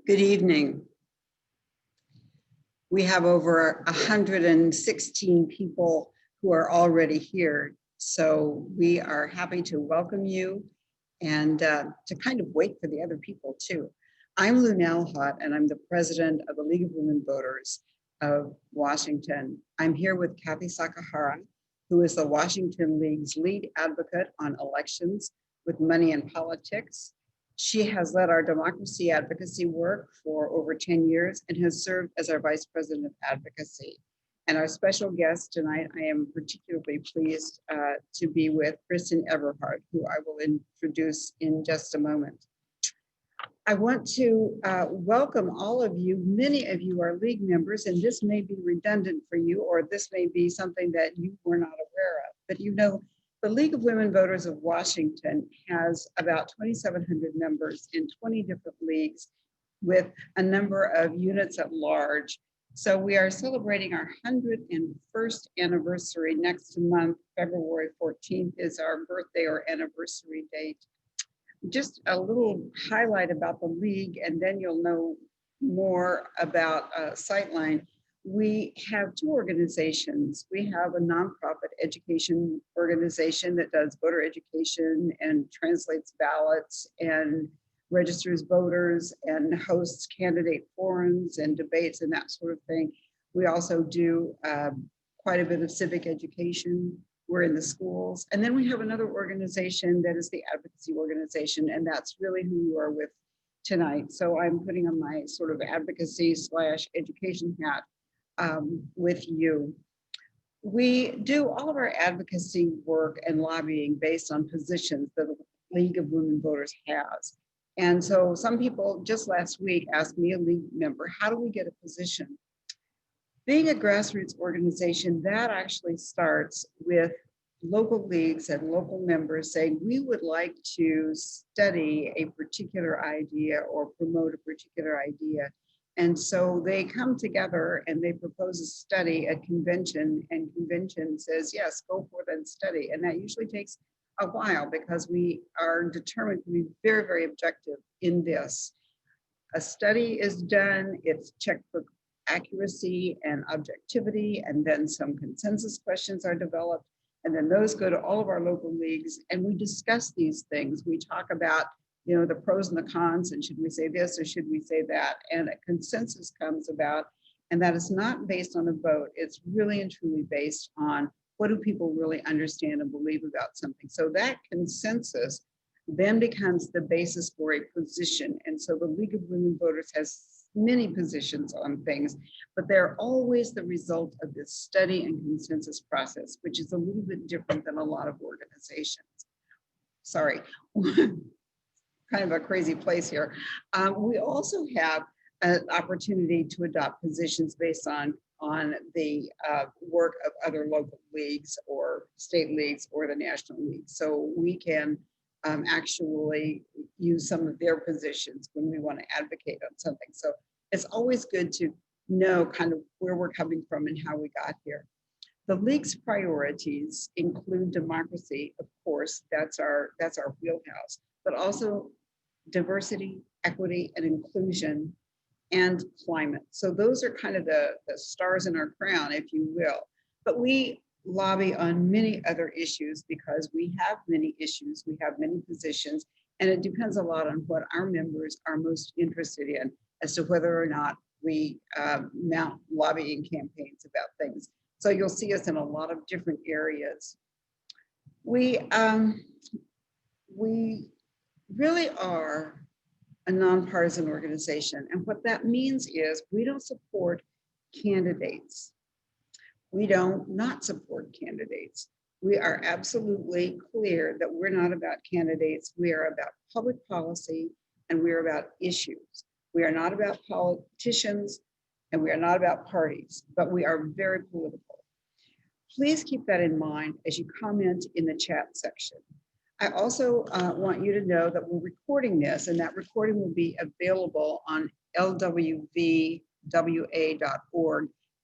Good evening. We have over 116 people who are already here, so we are happy to welcome you and to kind of wait for the other people too. I'm Lou Nalhot, and I'm the president of the League of Women Voters of Washington. I'm here with Kathy Sakahara, who is the Washington League's lead advocate on elections with money and politics. She has led our democracy advocacy work for over 10 years and has served as our vice president of advocacy. And our special guest tonight, I am particularly pleased to be with Kristin Eberhard, who I will introduce in just a moment. I want to welcome all of you. Many of you are league members, and this may be redundant for you, or this may be something that you were not aware of, but you know, the League of Women Voters of Washington has about 2,700 members in 20 different leagues with a number of units at large. So we are celebrating our 101st anniversary next month. February 14th is our birthday or anniversary date. Just a little highlight about the league, and then you'll know more about Sightline. We have two organizations. We have a nonprofit education organization that does voter education and translates ballots and registers voters and hosts candidate forums and debates and that sort of thing. We also do quite a bit of civic education. We're in the schools. And then we have another organization that is the advocacy organization, and that's really who you are with tonight. So I'm putting on my sort of advocacy / education hat with you. We do all of our advocacy work and lobbying based on positions that the League of Women Voters has. And so some people just last week asked me, a league member, how do we get a position? Being a grassroots organization, that actually starts with local leagues and local members saying, we would like to study a particular idea or promote a particular idea. And so they come together and they propose a study at convention, and convention says, yes, go forth and study. And that usually takes a while because we are determined to be very, very objective in this. A study is done, it's checked for accuracy and objectivity, and then some consensus questions are developed. And then those go to all of our local leagues, and we discuss these things. We talk about, you know, the pros and the cons, and should we say this or should we say that? And a consensus comes about, and that is not based on a vote. It's really and truly based on what do people really understand and believe about something. So that consensus then becomes the basis for a position. And so the League of Women Voters has many positions on things, but they're always the result of this study and consensus process, which is a little bit different than a lot of organizations. Sorry. Kind of a crazy place here. We also have an opportunity to adopt positions based on the work of other local leagues or state leagues or the national league. So we can actually use some of their positions when we want to advocate on something. So it's always good to know kind of where we're coming from and how we got here. The league's priorities include democracy, of course, that's our wheelhouse, but also diversity, equity, and inclusion, and climate. So those are kind of the stars in our crown, if you will. But we lobby on many other issues because we have many issues, we have many positions, and it depends a lot on what our members are most interested in as to whether or not we mount lobbying campaigns about things. So you'll see us in a lot of different areas. We really are a nonpartisan organization. And what that means is we don't support candidates. We don't not support candidates. We are absolutely clear that we're not about candidates. We are about public policy, and we are about issues. We are not about politicians, and we are not about parties, but we are very political. Please keep that in mind as you comment in the chat section. I also want you to know that we're recording this, and that recording will be available on LWVWA.org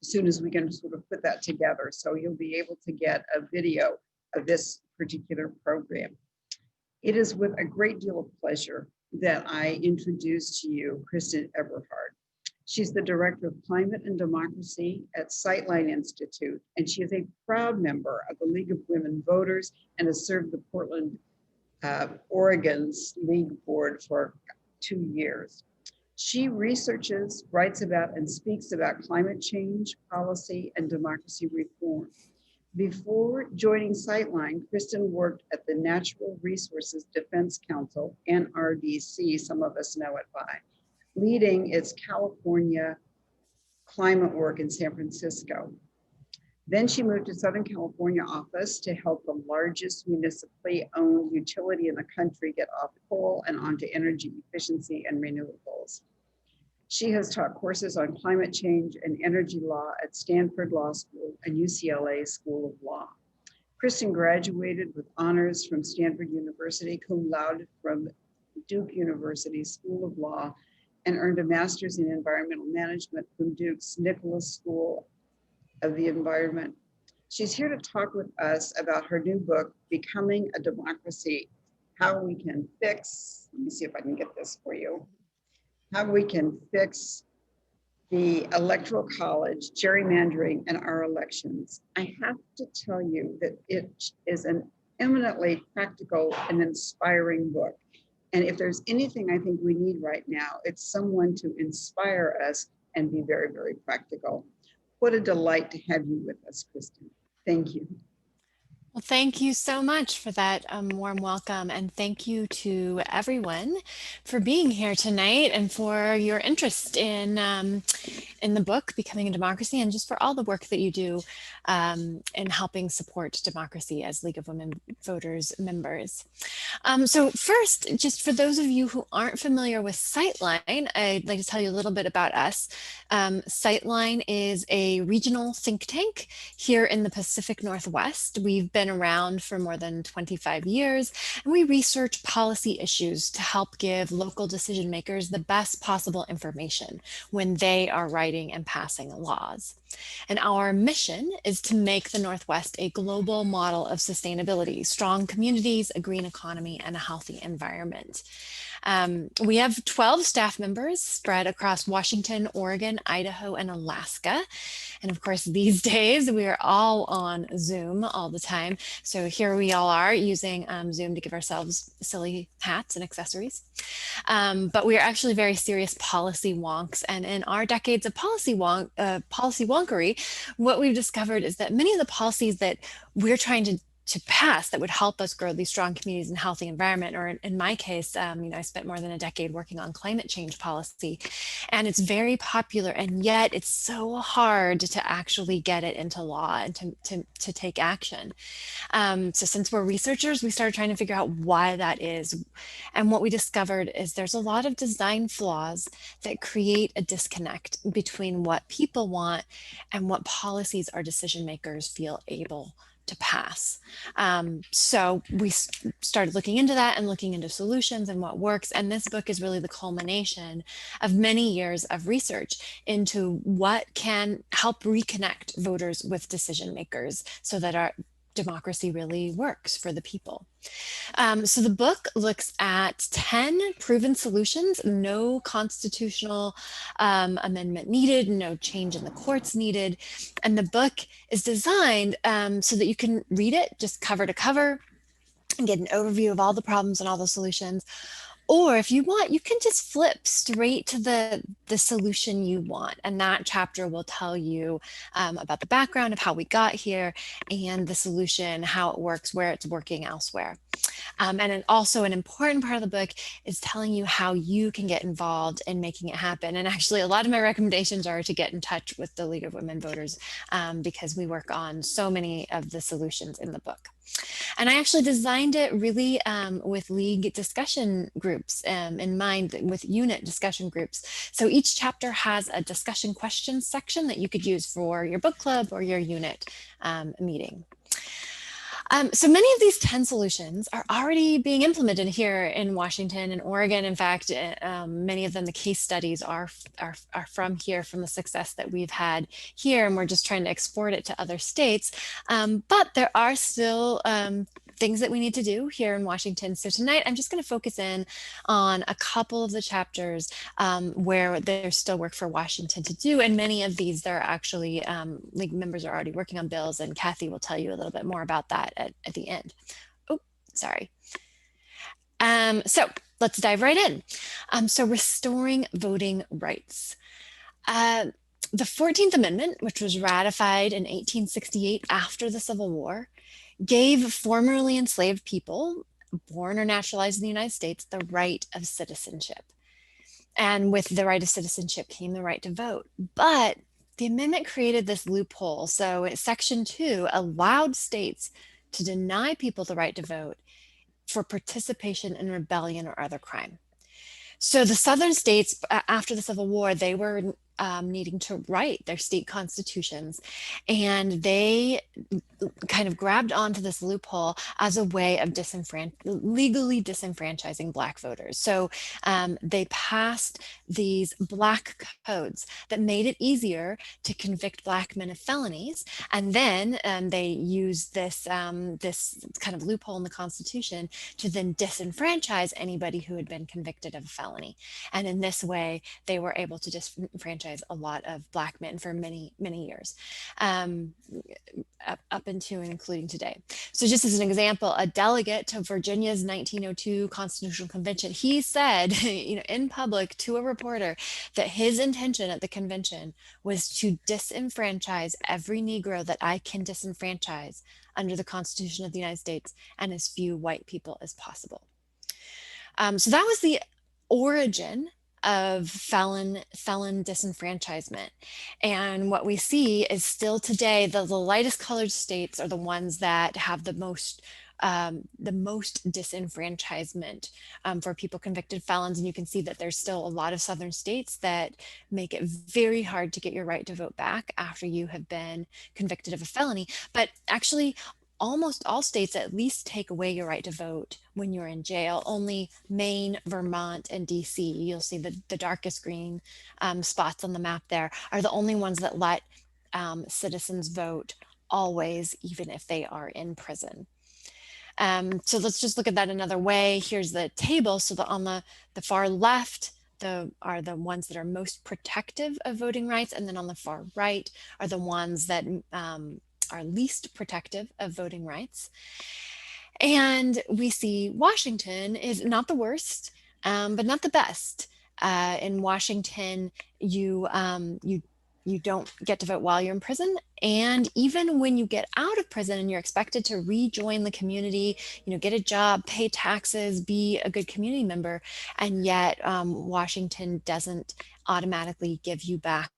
as soon as we can sort of put that together. So you'll be able to get a video of this particular program. It is with a great deal of pleasure that I introduce to you Kristin Eberhard. She's the Director of Climate and Democracy at Sightline Institute, and she is a proud member of the League of Women Voters and has served the Portland, Oregon's League Board for 2 years. She researches, writes about, and speaks about climate change, policy, and democracy reform. Before joining Sightline, Kristin worked at the Natural Resources Defense Council, NRDC, some of us know it by, leading its California climate work in San Francisco. Then she moved to Southern California office to help the largest municipally owned utility in the country get off coal and onto energy efficiency and renewables. She has taught courses on climate change and energy law at Stanford Law School and UCLA School of Law. Kristin graduated with honors from Stanford University, cum laude from Duke University School of Law, and earned a master's in environmental management from Duke's Nicholas School of the Environment. She's here to talk with us about her new book, Becoming a Democracy, how we can fix, let me see if I can get this for you, how we can fix the Electoral College, gerrymandering, and our elections. I have to tell you that it is an eminently practical and inspiring book. And if there's anything I think we need right now, it's someone to inspire us and be very, very practical. What a delight to have you with us, Kristin. Thank you. Well, thank you so much for that warm welcome, and thank you to everyone for being here tonight and for your interest in the book Becoming a Democracy, and just for all the work that you do in helping support democracy as League of Women Voters members. So first, just for those of you who aren't familiar with Sightline, I'd like to tell you a little bit about us. Sightline is a regional think tank here in the Pacific Northwest. We've been around for more than 25 years, and we research policy issues to help give local decision makers the best possible information when they are writing and passing laws. And our mission is to make the Northwest a global model of sustainability, strong communities, a green economy, and a healthy environment. We have 12 staff members spread across Washington, Oregon, Idaho, and Alaska. And of course, these days we are all on Zoom all the time. So here we all are using Zoom to give ourselves silly hats and accessories. But we are actually very serious policy wonks. And in our decades of policy wonkery, what we've discovered is that many of the policies that we're trying to pass that would help us grow these strong communities and healthy environment, or in my case, I spent more than a decade working on climate change policy, and it's very popular, and yet it's so hard to actually get it into law and to take action. So since we're researchers, we started trying to figure out why that is. And what we discovered is there's a lot of design flaws that create a disconnect between what people want and what policies our decision makers feel able to pass. So we started looking into that and looking into solutions and what works. And this book is really the culmination of many years of research into what can help reconnect voters with decision makers so that our democracy really works for the people. So the book looks at 10 proven solutions, no constitutional amendment needed, no change in the courts needed. And the book is designed so that you can read it just cover to cover and get an overview of all the problems and all the solutions. Or if you want, you can just flip straight to the solution you want. And that chapter will tell you about the background of how we got here and the solution, how it works, where it's working elsewhere. And also an important part of the book is telling you how you can get involved in making it happen. And actually, a lot of my recommendations are to get in touch with the League of Women Voters because we work on so many of the solutions in the book. And I actually designed it really with league discussion groups in mind, with unit discussion groups. So each chapter has a discussion questions section that you could use for your book club or your unit meeting. So many of these 10 solutions are already being implemented here in Washington and Oregon. In fact, many of them, the case studies are from here, from the success that we've had here, and we're just trying to export it to other states. But there are still things that we need to do here in Washington. So tonight I'm just going to focus in on a couple of the chapters where there's still work for Washington to do. And many of these, there are actually league members are already working on bills, and Kathy will tell you a little bit more about that at the end. Oh, sorry. So let's dive right in. So restoring voting rights. The 14th Amendment, which was ratified in 1868 after the Civil War, gave formerly enslaved people, born or naturalized in the United States, the right of citizenship. And with the right of citizenship came the right to vote. But the amendment created this loophole. So Section 2 allowed states to deny people the right to vote for participation in rebellion or other crime. So the southern states, after the Civil War, they were needing to write their state constitutions, and they kind of grabbed onto this loophole as a way of legally disenfranchising Black voters. So they passed these Black codes that made it easier to convict Black men of felonies, and then they used this this kind of loophole in the Constitution to then disenfranchise anybody who had been convicted of a felony. And in this way, they were able to disenfranchise a lot of Black men for many, many years, up into and including today. So just as an example, a delegate to Virginia's 1902 Constitutional Convention, he said, in public to a reporter that his intention at the convention was to disenfranchise every Negro that I can disenfranchise under the Constitution of the United States and as few white people as possible. So that was the origin of felon disenfranchisement. And what we see is still today, the lightest colored states are the ones that have the most disenfranchisement for people convicted felons. And you can see that there's still a lot of southern states that make it very hard to get your right to vote back after you have been convicted of a felony. But actually, almost all states at least take away your right to vote when you're in jail. Only Maine, Vermont, and DC, you'll see the darkest green spots on the map there, are the only ones that let citizens vote always, even if they are in prison. So let's just look at that another way. Here's the table. So on the far left, are the ones that are most protective of voting rights, and then on the far right are the ones that are least protective of voting rights. And we see Washington is not the worst, but not the best. In Washington, you don't get to vote while you're in prison. And even when you get out of prison and you're expected to rejoin the community, get a job, pay taxes, be a good community member, and yet Washington doesn't automatically give you back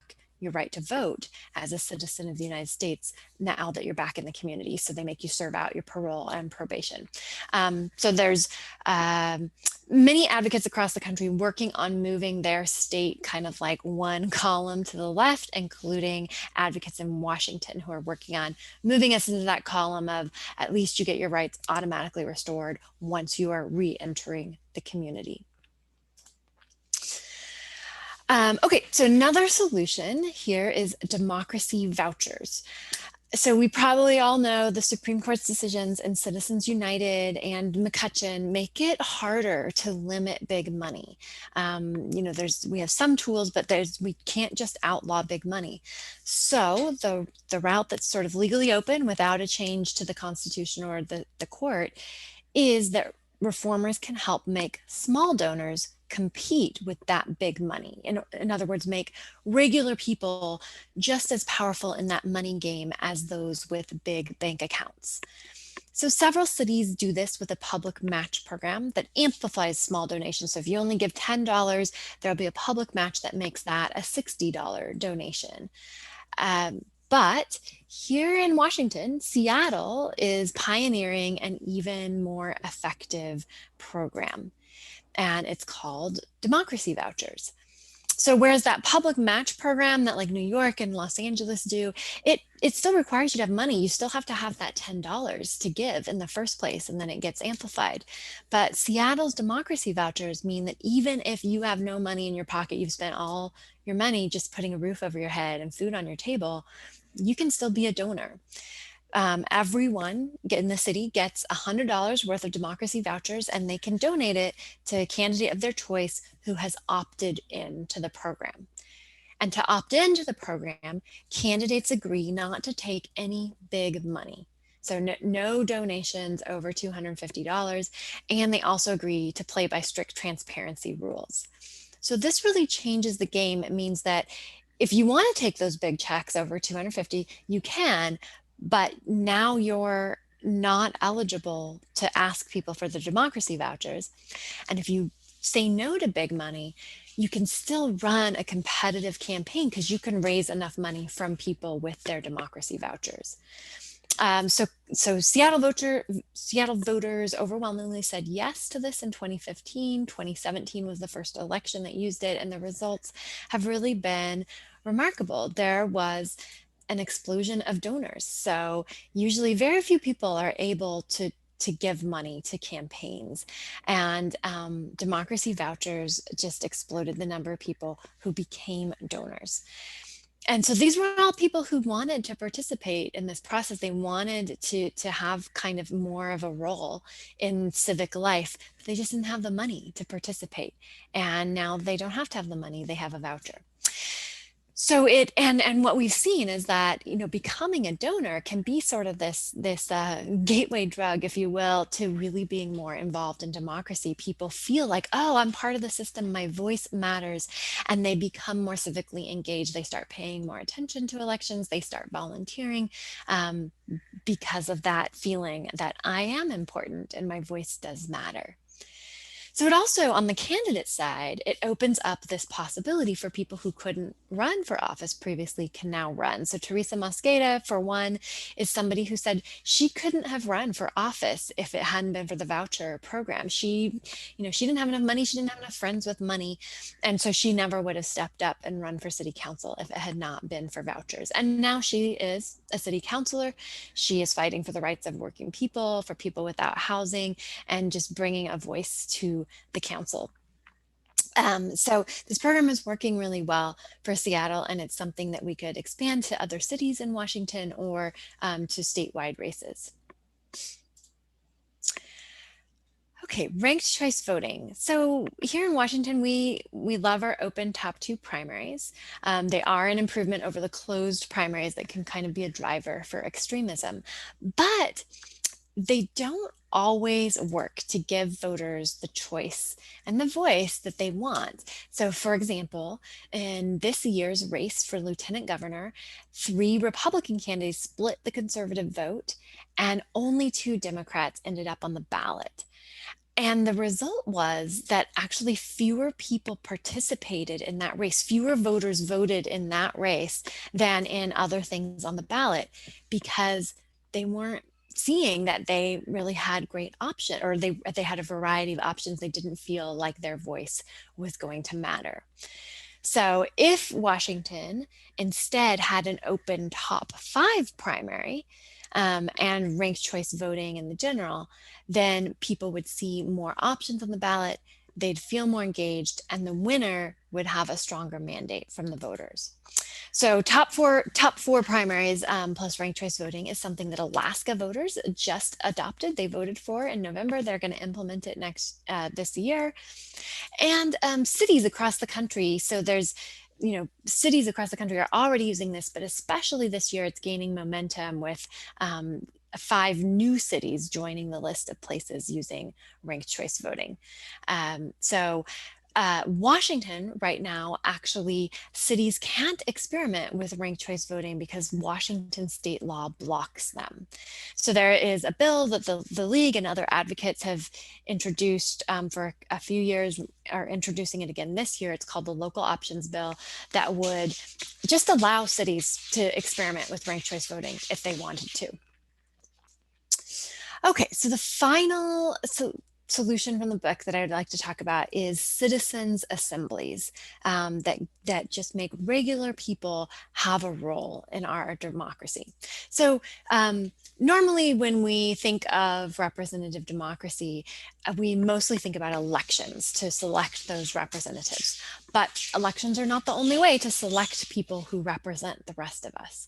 your right to vote as a citizen of the United States now that you're back in the community. So they make you serve out your parole and probation. So there's many advocates across the country working on moving their state kind of like one column to the left, including advocates in Washington who are working on moving us into that column of at least you get your rights automatically restored once you are re-entering the community. Okay, so another solution here is democracy vouchers. So we probably all know the Supreme Court's decisions in Citizens United and McCutcheon make it harder to limit big money. We have some tools, but we can't just outlaw big money. So the route that's sort of legally open without a change to the Constitution or the court is that reformers can help make small donors compete with that big money. In other words, make regular people just as powerful in that money game as those with big bank accounts. So several cities do this with a public match program that amplifies small donations. So if you only give $10, there'll be a public match that makes that a $60 donation. But here in Washington, Seattle is pioneering an even more effective program, and it's called democracy vouchers. So whereas that public match program that like New York and Los Angeles do, it still requires you to have money. You still have to have that $10 to give in the first place, and then it gets amplified. But Seattle's democracy vouchers mean that even if you have no money in your pocket, you've spent all your money just putting a roof over your head and food on your table, you can still be a donor. everyone in the city gets $100 worth of democracy vouchers, and they can donate it to a candidate of their choice who has opted into the program. And to opt into the program, candidates agree not to take any big money. So no donations over $250. And they also agree to play by strict transparency rules. So this really changes the game. It means that if you want to take those big checks over 250, you can, but now you're not eligible to ask people for the democracy vouchers. And if you say no to big money, you can still run a competitive campaign because you can raise enough money from people with their democracy vouchers. So Seattle voters overwhelmingly said yes to this in 2015. 2017 was the first election that used it, and the results have really been remarkable. There was an explosion of donors. So usually very few people are able to give money to campaigns, and democracy vouchers just exploded the number of people who became donors. And so these were all people who wanted to participate in this process. They wanted to have kind of more of a role in civic life, but they just didn't have the money to participate. And now they don't have to have the money, they have a voucher. So and what we've seen is that, you know, becoming a donor can be sort of this gateway drug, if you will, to really being more involved in democracy. People feel like, oh, I'm part of the system, my voice matters, and they become more civically engaged. They start paying more attention to elections. They start volunteering because of that feeling that I am important and my voice does matter. So it also, on the candidate side, it opens up this possibility for people who couldn't run for office previously can now run. So Teresa Mosqueda, for one, is somebody who said she couldn't have run for office if it hadn't been for the voucher program. She didn't have enough money. She didn't have enough friends with money. And so she never would have stepped up and run for city council if it had not been for vouchers. And now she is a city councilor. She is fighting for the rights of working people, for people without housing, and just bringing a voice to the council. So this program is working really well for Seattle, and it's something that we could expand to other cities in Washington or to statewide races. Okay, ranked choice voting. So here in Washington, we love our open top two primaries. They are an improvement over the closed primaries that can kind of be a driver for extremism, but they don't always work to give voters the choice and the voice that they want. So for example, in this year's race for lieutenant governor, 3 Republican candidates split the conservative vote, and only 2 Democrats ended up on the ballot. And the result was that actually fewer people participated in that race. Fewer voters voted in that race than in other things on the ballot, because they weren't seeing that they really had great option, or they had a variety of options. They didn't feel like their voice was going to matter. So if Washington instead had an open top 5 primary and ranked choice voting in the general, then people would see more options on the ballot, they'd feel more engaged, and the winner would have a stronger mandate from the voters. So top four primaries plus ranked choice voting is something that Alaska voters just adopted. They voted for in November. They're going to implement it this year. And cities across the country. So there's, cities across the country are already using this, but especially this year, it's gaining momentum with 5 new cities joining the list of places using ranked choice voting. Washington right now, actually, cities can't experiment with ranked choice voting because Washington state law blocks them. So there is a bill that the League and other advocates have introduced for a few years, are introducing it again this year. It's called the Local Options Bill, that would just allow cities to experiment with ranked choice voting if they wanted to. Okay, so the final solution from the book that I would like to talk about is citizens' assemblies that just make regular people have a role in our democracy. So normally when we think of representative democracy, we mostly think about elections to select those representatives, but elections are not the only way to select people who represent the rest of us.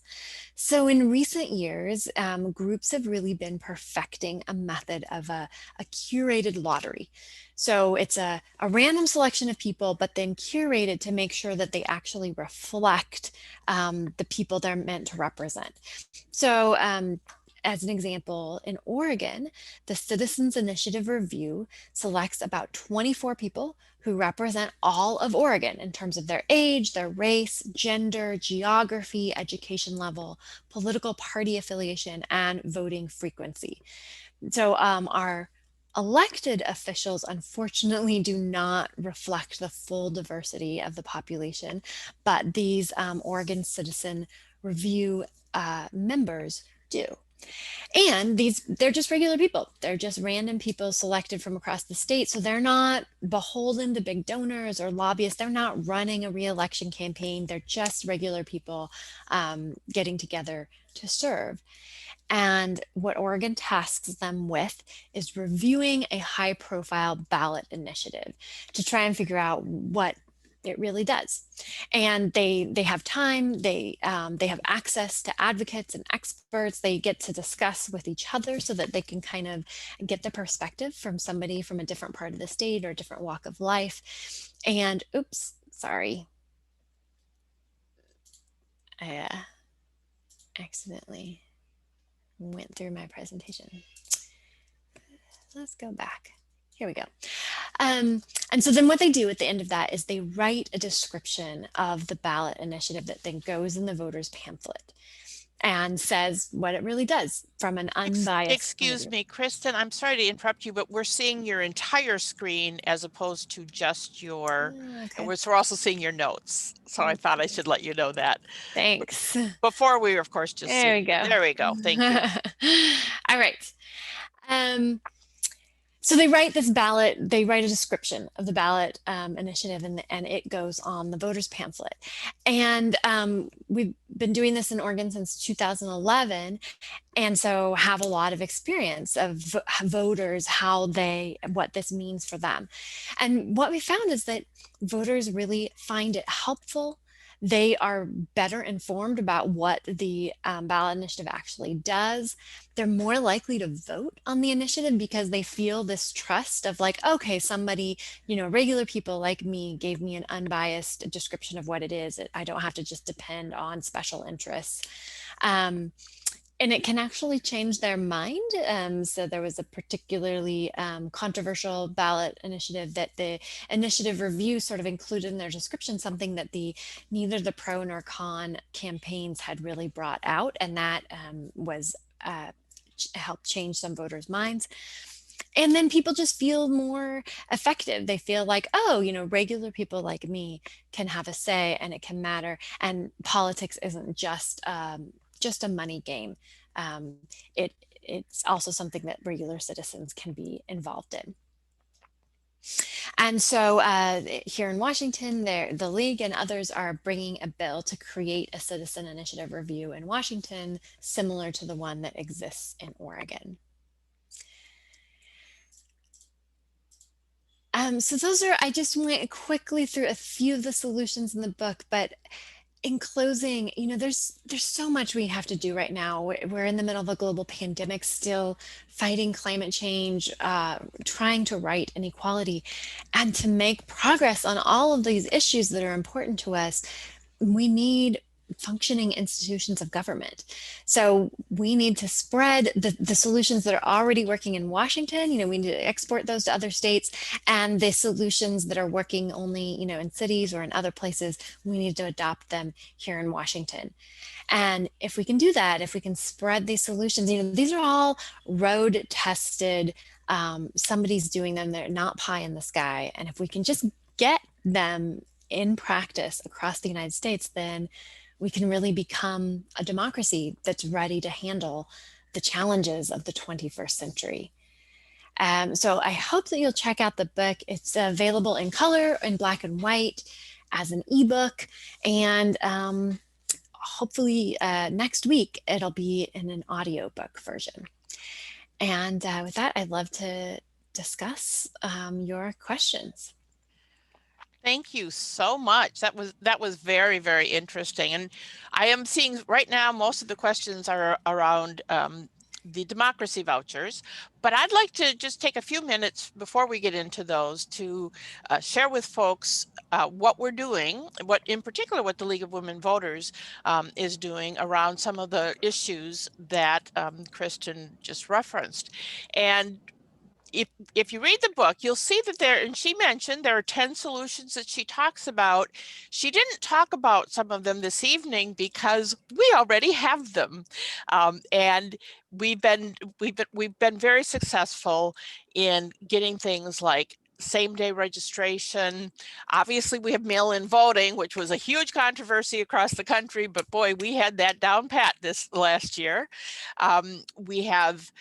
So in recent years, groups have really been perfecting a method of a curated lottery. So it's a random selection of people, but then curated to make sure that they actually reflect the people they're meant to represent. So as an example, in Oregon, the Citizens Initiative Review selects about 24 people who represent all of Oregon in terms of their age, their race, gender, geography, education level, political party affiliation, and voting frequency. So our elected officials unfortunately do not reflect the full diversity of the population, but these Oregon Citizen Review members do. And they're just regular people. They're just random people selected from across the state. So they're not beholden to big donors or lobbyists. They're not running a re-election campaign. They're just regular people getting together to serve. And what Oregon tasks them with is reviewing a high profile ballot initiative to try and figure out what it really does. And they have time, they have access to advocates and experts. They get to discuss with each other so that they can kind of get the perspective from somebody from a different part of the state or a different walk of life. And oops, sorry. I accidentally went through my presentation. Let's go back. Here we go. And so then what they do at the end of that is they write a description of the ballot initiative that then goes in the voters pamphlet and says what it really does from an unbiased. Excuse me, Kristin, I'm sorry to interrupt you, but we're seeing your entire screen as opposed to just your, okay. we're also seeing your notes. So I thought I should let you know that. Thanks. Before we were, of course, just there we go. There we go. Thank you. All right. So they write this ballot, they write a description of the ballot initiative, and it goes on the voters pamphlet. And we've been doing this in Oregon since 2011, and so have a lot of experience of voters, what this means for them. And what we found is that voters really find it helpful. They are better informed about what the ballot initiative actually does. They're more likely to vote on the initiative because they feel this trust of like, okay, somebody, regular people like me gave me an unbiased description of what it is. I don't have to just depend on special interests. And it can actually change their mind. So there was a particularly controversial ballot initiative that the initiative review sort of included in their description, something that neither the pro nor con campaigns had really brought out. And that was helped change some voters' minds. And then people just feel more effective. They feel like, oh, regular people like me can have a say and it can matter. And politics isn't just a money game. It's also something that regular citizens can be involved in. And so here in Washington, the League and others are bringing a bill to create a citizen initiative review in Washington, similar to the one that exists in Oregon. So I just went quickly through a few of the solutions in the book, but in closing, there's so much we have to do right now. We're in the middle of a global pandemic, still fighting climate change, trying to right inequality, and to make progress on all of these issues that are important to us. We need functioning institutions of government. So we need to spread the solutions that are already working in Washington. We need to export those to other states, and the solutions that are working only, in cities or in other places, we need to adopt them here in Washington. And if we can do that, if we can spread these solutions, these are all road tested. Somebody's doing them. They're not pie in the sky. And if we can just get them in practice across the United States, then we can really become a democracy that's ready to handle the challenges of the 21st century. So I hope that you'll check out the book. It's available in color, in black and white, as an ebook, and hopefully next week it'll be in an audiobook version. And with that, I'd love to discuss your questions. Thank you so much. That was very, very interesting. And I am seeing right now most of the questions are around the democracy vouchers, but I'd like to just take a few minutes before we get into those to share with folks what we're doing, what in particular what the League of Women Voters is doing around some of the issues that Kristin just referenced. And if you read the book, you'll see that there, and she mentioned there are 10 solutions that she talks about. She didn't talk about some of them this evening because we already have them, and we've been very successful in getting things like same-day registration. Obviously, we have mail-in voting, which was a huge controversy across the country, but boy, we had that down pat this last year. We have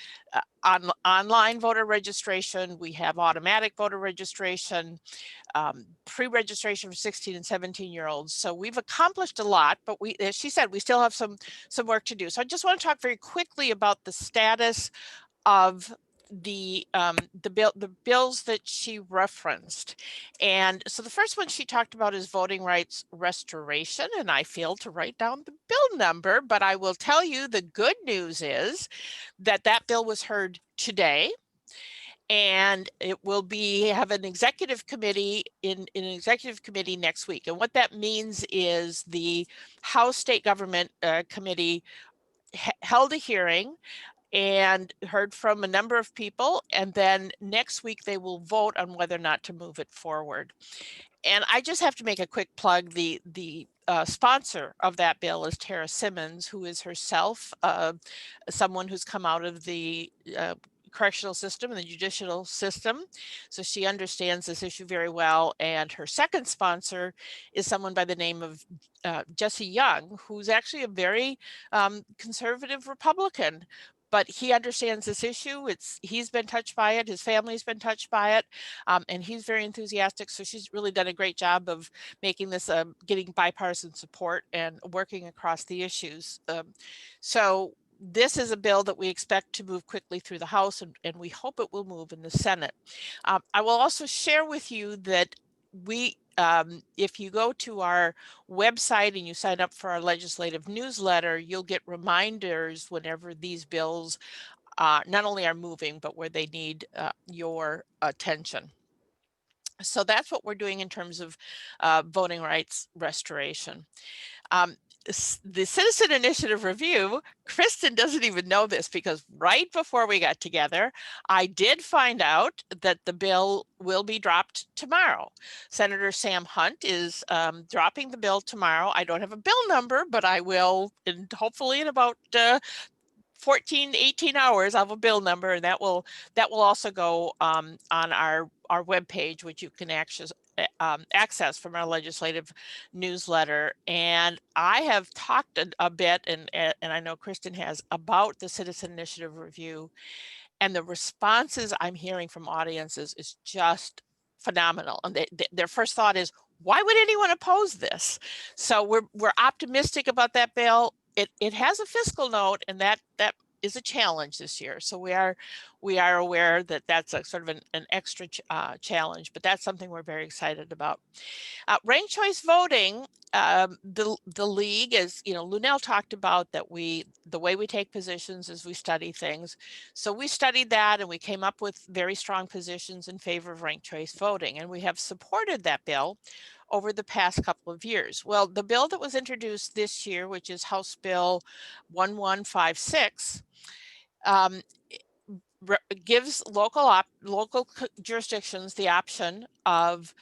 online voter registration, we have automatic voter registration, pre-registration for 16 and 17-year-olds. So we've accomplished a lot, but as she said, we still have some work to do. So I just want to talk very quickly about the status of the bills that she referenced. And so the first one she talked about is voting rights restoration, and I failed to write down the bill number, but I will tell you the good news is that bill was heard today, and it will have an executive committee in an executive committee next week. And what that means is the House State Government Committee held a hearing and heard from a number of people, and then next week they will vote on whether or not to move it forward. And I just have to make a quick plug. The sponsor of that bill is Tara Simmons, who is herself someone who's come out of the correctional system and the judicial system. So she understands this issue very well. And her second sponsor is someone by the name of Jesse Young, who's actually a very conservative Republican, but he understands this issue. He's been touched by it. His family's been touched by it. And he's very enthusiastic. So she's really done a great job of making this, getting bipartisan support and working across the issues. So this is a bill that we expect to move quickly through the House, and we hope it will move in the Senate. I will also share with you that if you go to our website and you sign up for our legislative newsletter, you'll get reminders whenever these bills not only are moving, but where they need your attention. So that's what we're doing in terms of voting rights restoration. The Citizen Initiative Review, Kristin doesn't even know this because right before we got together, I did find out that the bill will be dropped tomorrow. Senator Sam Hunt is dropping the bill tomorrow. I don't have a bill number, but I will, and hopefully in about 14, 18 hours, I'll have a bill number, and that will also go on our webpage, which you can access from our legislative newsletter. And I have talked a bit, and I know Kristin has, about the Citizen Initiative Review, and the responses I'm hearing from audiences is just phenomenal. And their first thought is, why would anyone oppose this? So we're optimistic about that bill. It has a fiscal note, and that is a challenge this year. So we are aware that that's a sort of an extra challenge, but that's something we're very excited about. Ranked choice voting, the league, as you know, Lunel talked about, that the way we take positions is we study things. So we studied that, and we came up with very strong positions in favor of ranked choice voting, and we have supported that bill over the past couple of years. Well, the bill that was introduced this year, which is House Bill 1156, gives local jurisdictions the option of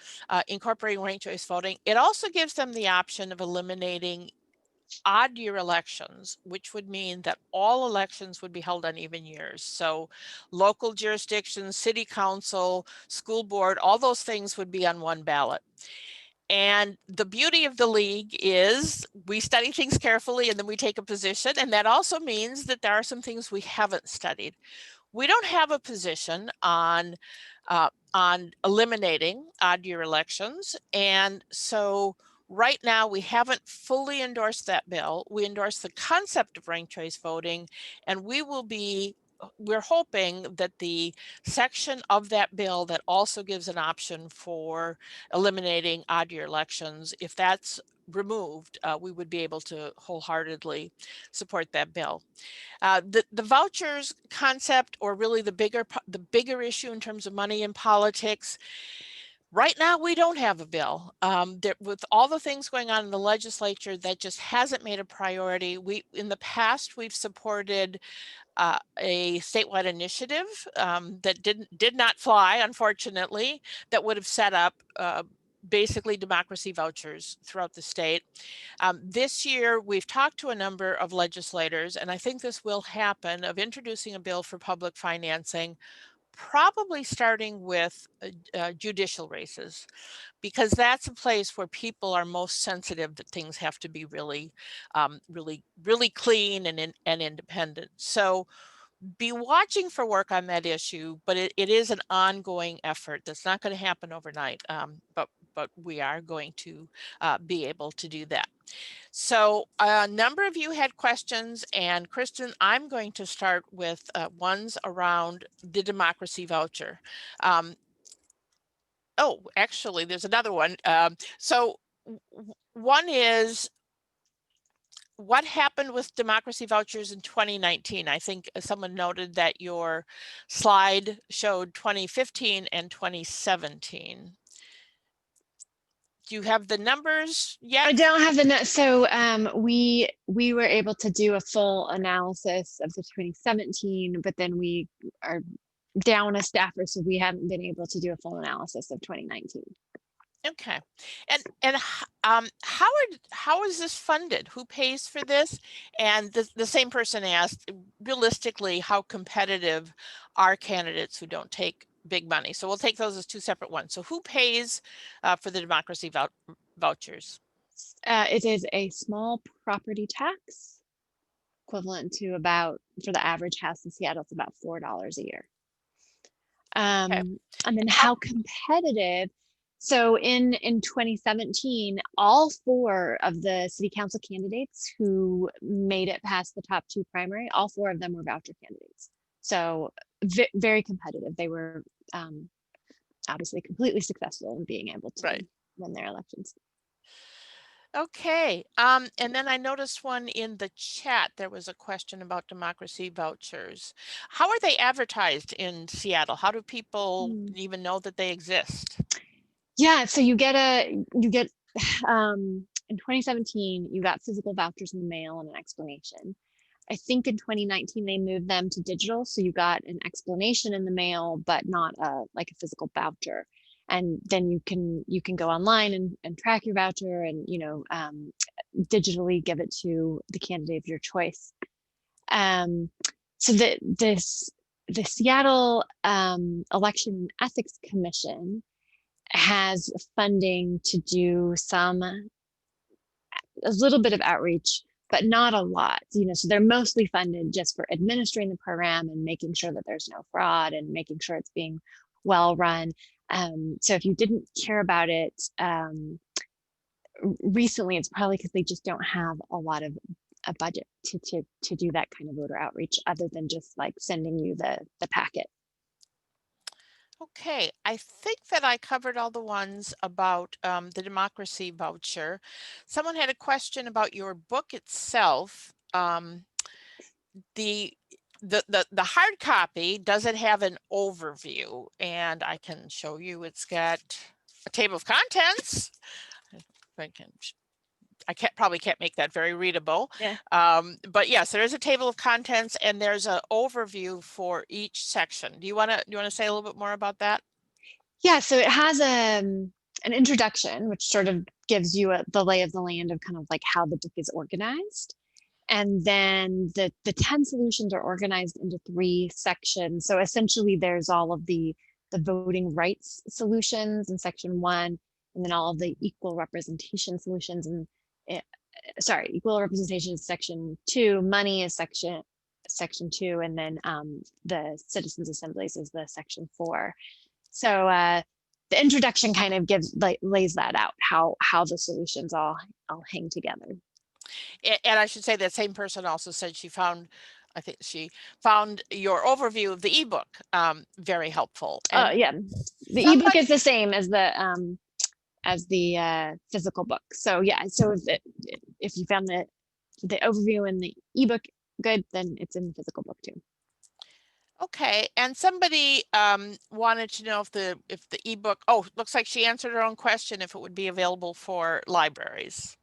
incorporating ranked choice voting. It also gives them the option of eliminating odd year elections, which would mean that all elections would be held on even years. So local jurisdictions, city council, school board, all those things would be on one ballot. And the beauty of the league is we study things carefully and then we take a position. And that also means that there are some things we haven't studied. We don't have a position on eliminating odd year elections. And so right now we haven't fully endorsed that bill. We endorse the concept of ranked choice voting, and we will be we're hoping that the section of that bill that also gives an option for eliminating odd year elections, if that's removed, we would be able to wholeheartedly support that bill. The vouchers concept, or really the bigger issue in terms of money in politics, right now, we don't have a bill. With all the things going on in the legislature, that just hasn't made a priority. In the past, we've supported a statewide initiative that did not fly, unfortunately, that would have set up basically democracy vouchers throughout the state. This year, we've talked to a number of legislators, and I think this will happen, of introducing a bill for public financing, probably starting with judicial races, because that's a place where people are most sensitive that things have to be really, really clean and independent. So be watching for work on that issue, but it is an ongoing effort that's not going to happen overnight. But we are going to be able to do that. So a number of you had questions, and Kristin, I'm going to start with ones around the democracy voucher. Oh, actually, there's another one. So one is, what happened with democracy vouchers in 2019? I think someone noted that your slide showed 2015 and 2017. Do you have the numbers yet? I don't have the so we were able to do a full analysis of the 2017, but then we are down a staffer, so we haven't been able to do a full analysis of 2019. Okay, and how is this funded? Who pays for this? And the same person asked, realistically, how competitive are candidates who don't take big money? So we'll take those as two separate ones. So who pays for the democracy vouchers? It is a small property tax, equivalent to about, for the average house in Seattle, it's about $4 a year. Okay. And then how competitive? So in 2017, all 4 of the city council candidates who made it past the top 2 primary, all 4 of them were voucher candidates. So very competitive. They were obviously completely successful in being able to win their elections. Okay, and then I noticed one in the chat. There was a question about democracy vouchers. How are they advertised in Seattle? How do people even know that they exist? Yeah, so you get in 2017, you got physical vouchers in the mail and an explanation. I think in 2019 they moved them to digital, so you got an explanation in the mail, but not like a physical voucher. And then you can go online and track your voucher, and digitally give it to the candidate of your choice. So the Seattle Election Ethics Commission has funding to do a little bit of outreach, but not a lot. So they're mostly funded just for administering the program and making sure that there's no fraud and making sure it's being well run. So if you didn't care about it recently, it's probably because they just don't have a lot of a budget to do that kind of voter outreach, other than just like sending you the packet. Okay, I think that I covered all the ones about the democracy voucher. Someone had a question about your book itself. The hard copy, does it have an overview? And I can show you. It's got a table of contents. I probably can't make that very readable. Yeah. But yes, there is a table of contents, and there's an overview for each section. Do you want to say a little bit more about that? Yeah, so it has an introduction, which sort of gives you the lay of the land of kind of like how the book is organized. And then the 10 solutions are organized into 3 sections. So essentially there's all of the voting rights solutions in section 1, and then all of the equal representation solutions and equal representation is section 2, money is section 2, and then the citizens assemblies is the section 4. So the introduction kind of lays that out, how the solutions all hang together. And I should say that same person also said she found I think she found your overview of the ebook very helpful. And Yeah, the ebook is the same as the physical book. So yeah, so if you found the overview in the ebook good, then it's in the physical book too. Okay, and somebody wanted to know if the ebook, looks like she answered her own question, if it would be available for libraries.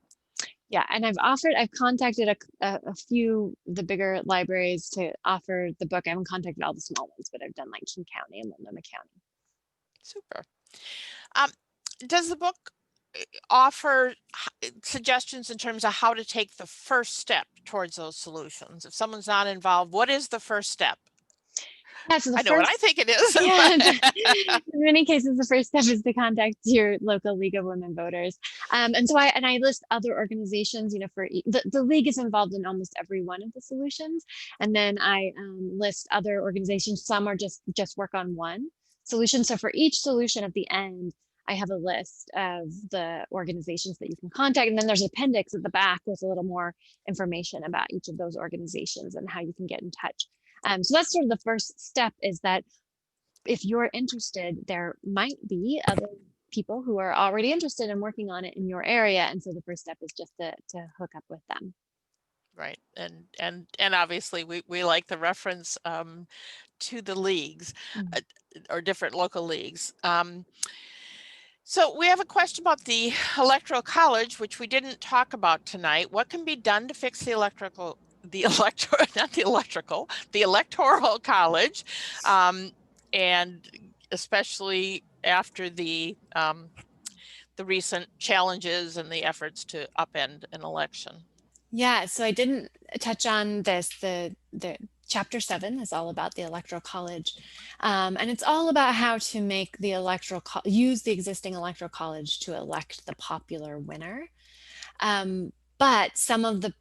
Yeah, and I've contacted a few of the bigger libraries to offer the book. I haven't contacted all the small ones, but I've done like King County and Multnomah County. Super. Does the book offer suggestions in terms of how to take the first step towards those solutions? If someone's not involved, what is the first step? Yeah, so I know what I think it is. Yeah, in many cases, the first step is to contact your local League of Women Voters. And so I list other organizations, you know, for the League is involved in almost every one of the solutions. And then I list other organizations. Some are just work on one solution. So for each solution at the end, I have a list of the organizations that you can contact. And then there's an appendix at the back with a little more information about each of those organizations and how you can get in touch. So that's sort of the first step, is that if you're interested, there might be other people who are already interested in working on it in your area. And so the first step is just to hook up with them. Right. And obviously we like the reference to the leagues or different local leagues. So we have a question about the Electoral College, which we didn't talk about tonight. What can be done to fix the Electoral College, and especially after the recent challenges and the efforts to upend an election? Yeah, so I didn't touch on this. The chapter 7 is all about the Electoral College, and it's all about how to make the use the existing Electoral College to elect the popular winner. But some of the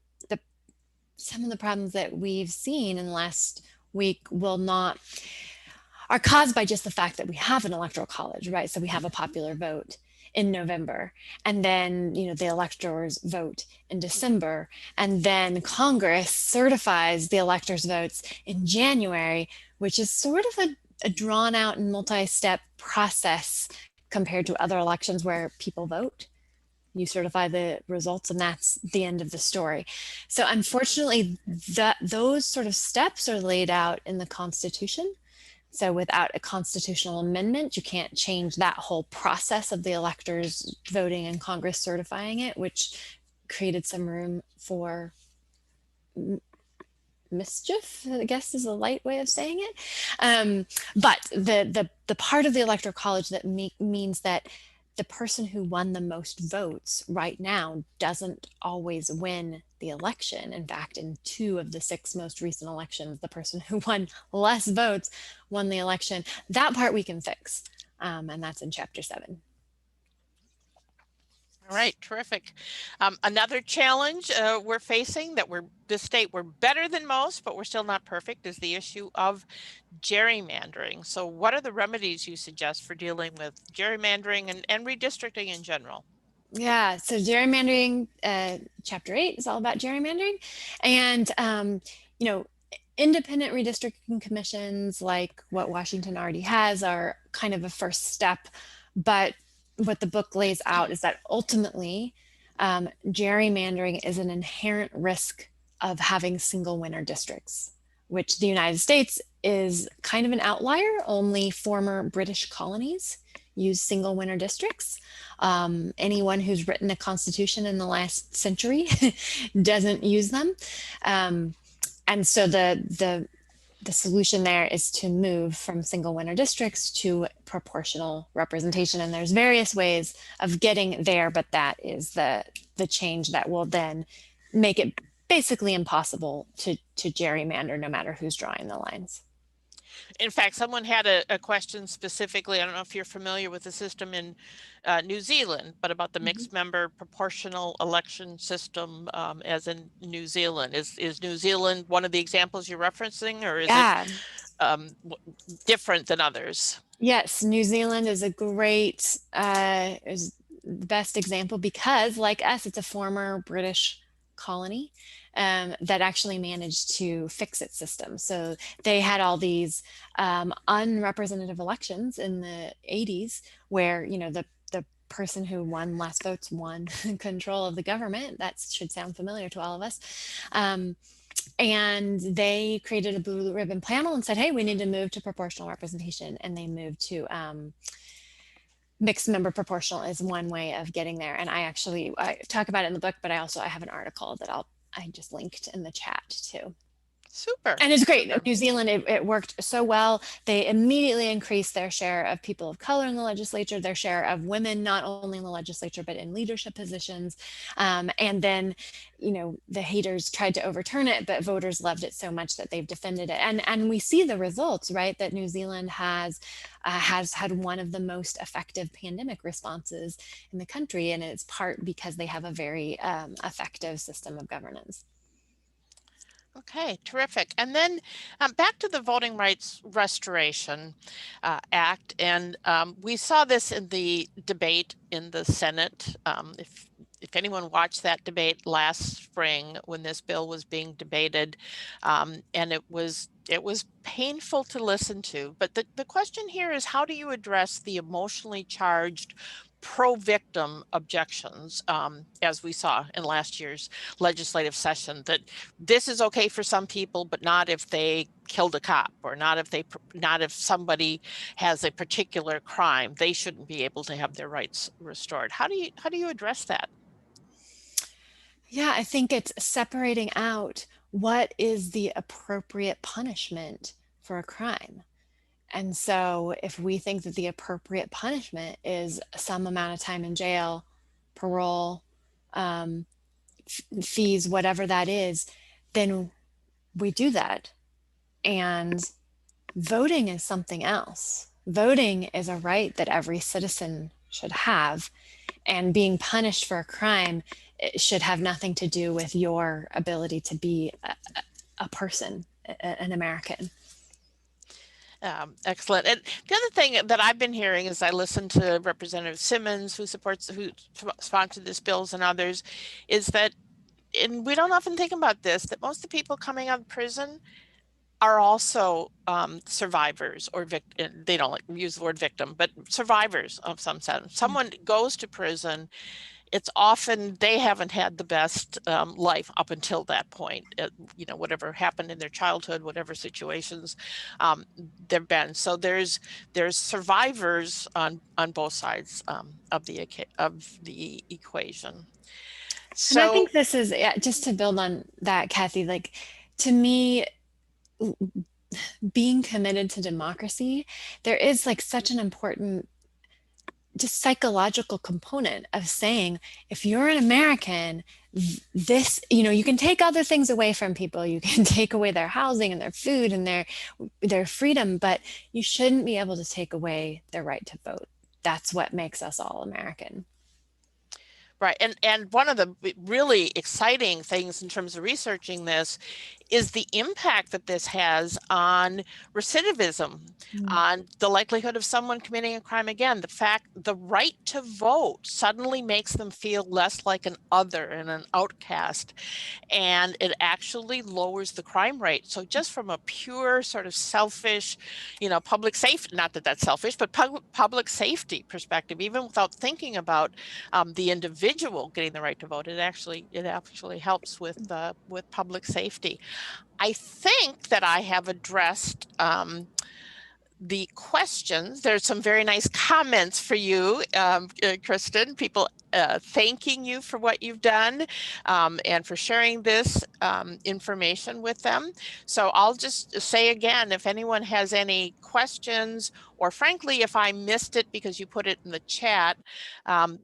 problems that we've seen in the last week are caused by just the fact that we have an Electoral College, right? So we have a popular vote in November, and then, you know, the electors vote in December, and then Congress certifies the electors' votes in January, which is sort of a drawn out and multi-step process compared to other elections where people vote. You certify the results and that's the end of the story. So unfortunately, those sort of steps are laid out in the Constitution. So without a constitutional amendment, you can't change that whole process of the electors voting and Congress certifying it, which created some room for mischief, I guess is a light way of saying it. But the part of the Electoral College that means that the person who won the most votes right now doesn't always win the election. In fact, in 2 of the 6 most recent elections, the person who won less votes won the election. That part we can fix, and that's in chapter 7. All right, terrific. Another challenge we're facing that this state, we're better than most, but we're still not perfect, is the issue of gerrymandering. So what are the remedies you suggest for dealing with gerrymandering and redistricting in general? Yeah, so gerrymandering, chapter 8 is all about gerrymandering. And, you know, independent redistricting commissions like what Washington already has are kind of a first step. But what the book lays out is that ultimately gerrymandering is an inherent risk of having single winner districts, which the United States is kind of an outlier. Only former British colonies use single winner districts. Anyone who's written a constitution in the last century doesn't use them. And so the solution there is to move from single winner districts to proportional representation. And there's various ways of getting there, but that is the change that will then make it basically impossible to gerrymander no matter who's drawing the lines. In fact, someone had a question specifically, I don't know if you're familiar with the system in New Zealand, but about the mixed member proportional election system as in New Zealand. Is New Zealand one of the examples you're referencing, or is it different than others? Yes, New Zealand is a great, is the best example because like us, it's a former British colony that actually managed to fix its system. So they had all these unrepresentative elections in the 80s where, you know, the person who won less votes won control of the government. That should sound familiar to all of us. And they created a blue ribbon panel and said, hey, we need to move to proportional representation. And they moved to mixed member proportional is one way of getting there. And I talk about it in the book, but I have an article that I just linked in the chat too. Super. And it's great. Super. New Zealand, it worked so well. They immediately increased their share of people of color in the legislature, their share of women, not only in the legislature, but in leadership positions. And then, you know, the haters tried to overturn it, but voters loved it so much that they've defended it. And we see the results, right? That New Zealand has had one of the most effective pandemic responses in the country. And it's part because they have a very effective system of governance. Okay, terrific. And then back to the Voting Rights Restoration Act. And we saw this in the debate in the Senate. If anyone watched that debate last spring when this bill was being debated, and it was painful to listen to. But the question here is, how do you address the emotionally charged pro-victim objections, as we saw in last year's legislative session, that this is okay for some people, but not if they killed a cop, or not if somebody has a particular crime, they shouldn't be able to have their rights restored. How do you address that? Yeah, I think it's separating out what is the appropriate punishment for a crime. And so if we think that the appropriate punishment is some amount of time in jail, parole, fees, whatever that is, then we do that. And voting is something else. Voting is a right that every citizen should have. And being punished for a crime, it should have nothing to do with your ability to be a person, an American. Excellent. And the other thing that I've been hearing as I listen to Representative Simmons, who sponsored this bills, and others, is that, and we don't often think about this, that most of the people coming out of prison are also survivors or victim. They don't like use the word victim, but survivors of some sense. Someone goes to prison, it's often they haven't had the best life up until that point. You know, whatever happened in their childhood, whatever situations there've been. So there's survivors on both sides of the equation. So, and I think this is, just to build on that, Kathy, like, to me, being committed to democracy, there is like such an important just psychological component of saying, if you're an American, this, you know, you can take other things away from people. You can take away their housing and their food and their freedom, but you shouldn't be able to take away their right to vote. That's what makes us all American. Right. And one of the really exciting things in terms of researching this is the impact that this has on recidivism, on the likelihood of someone committing a crime again. The right to vote suddenly makes them feel less like an other and an outcast, and it actually lowers the crime rate. So just from a pure sort of selfish, you know, public safety, not that that's selfish, but public safety perspective, even without thinking about the individual getting the right to vote, it actually helps with public safety. I think that I have addressed the questions. There's some very nice comments for you, Kristin, people thanking you for what you've done and for sharing this information with them. So I'll just say again, if anyone has any questions, or frankly, if I missed it because you put it in the chat,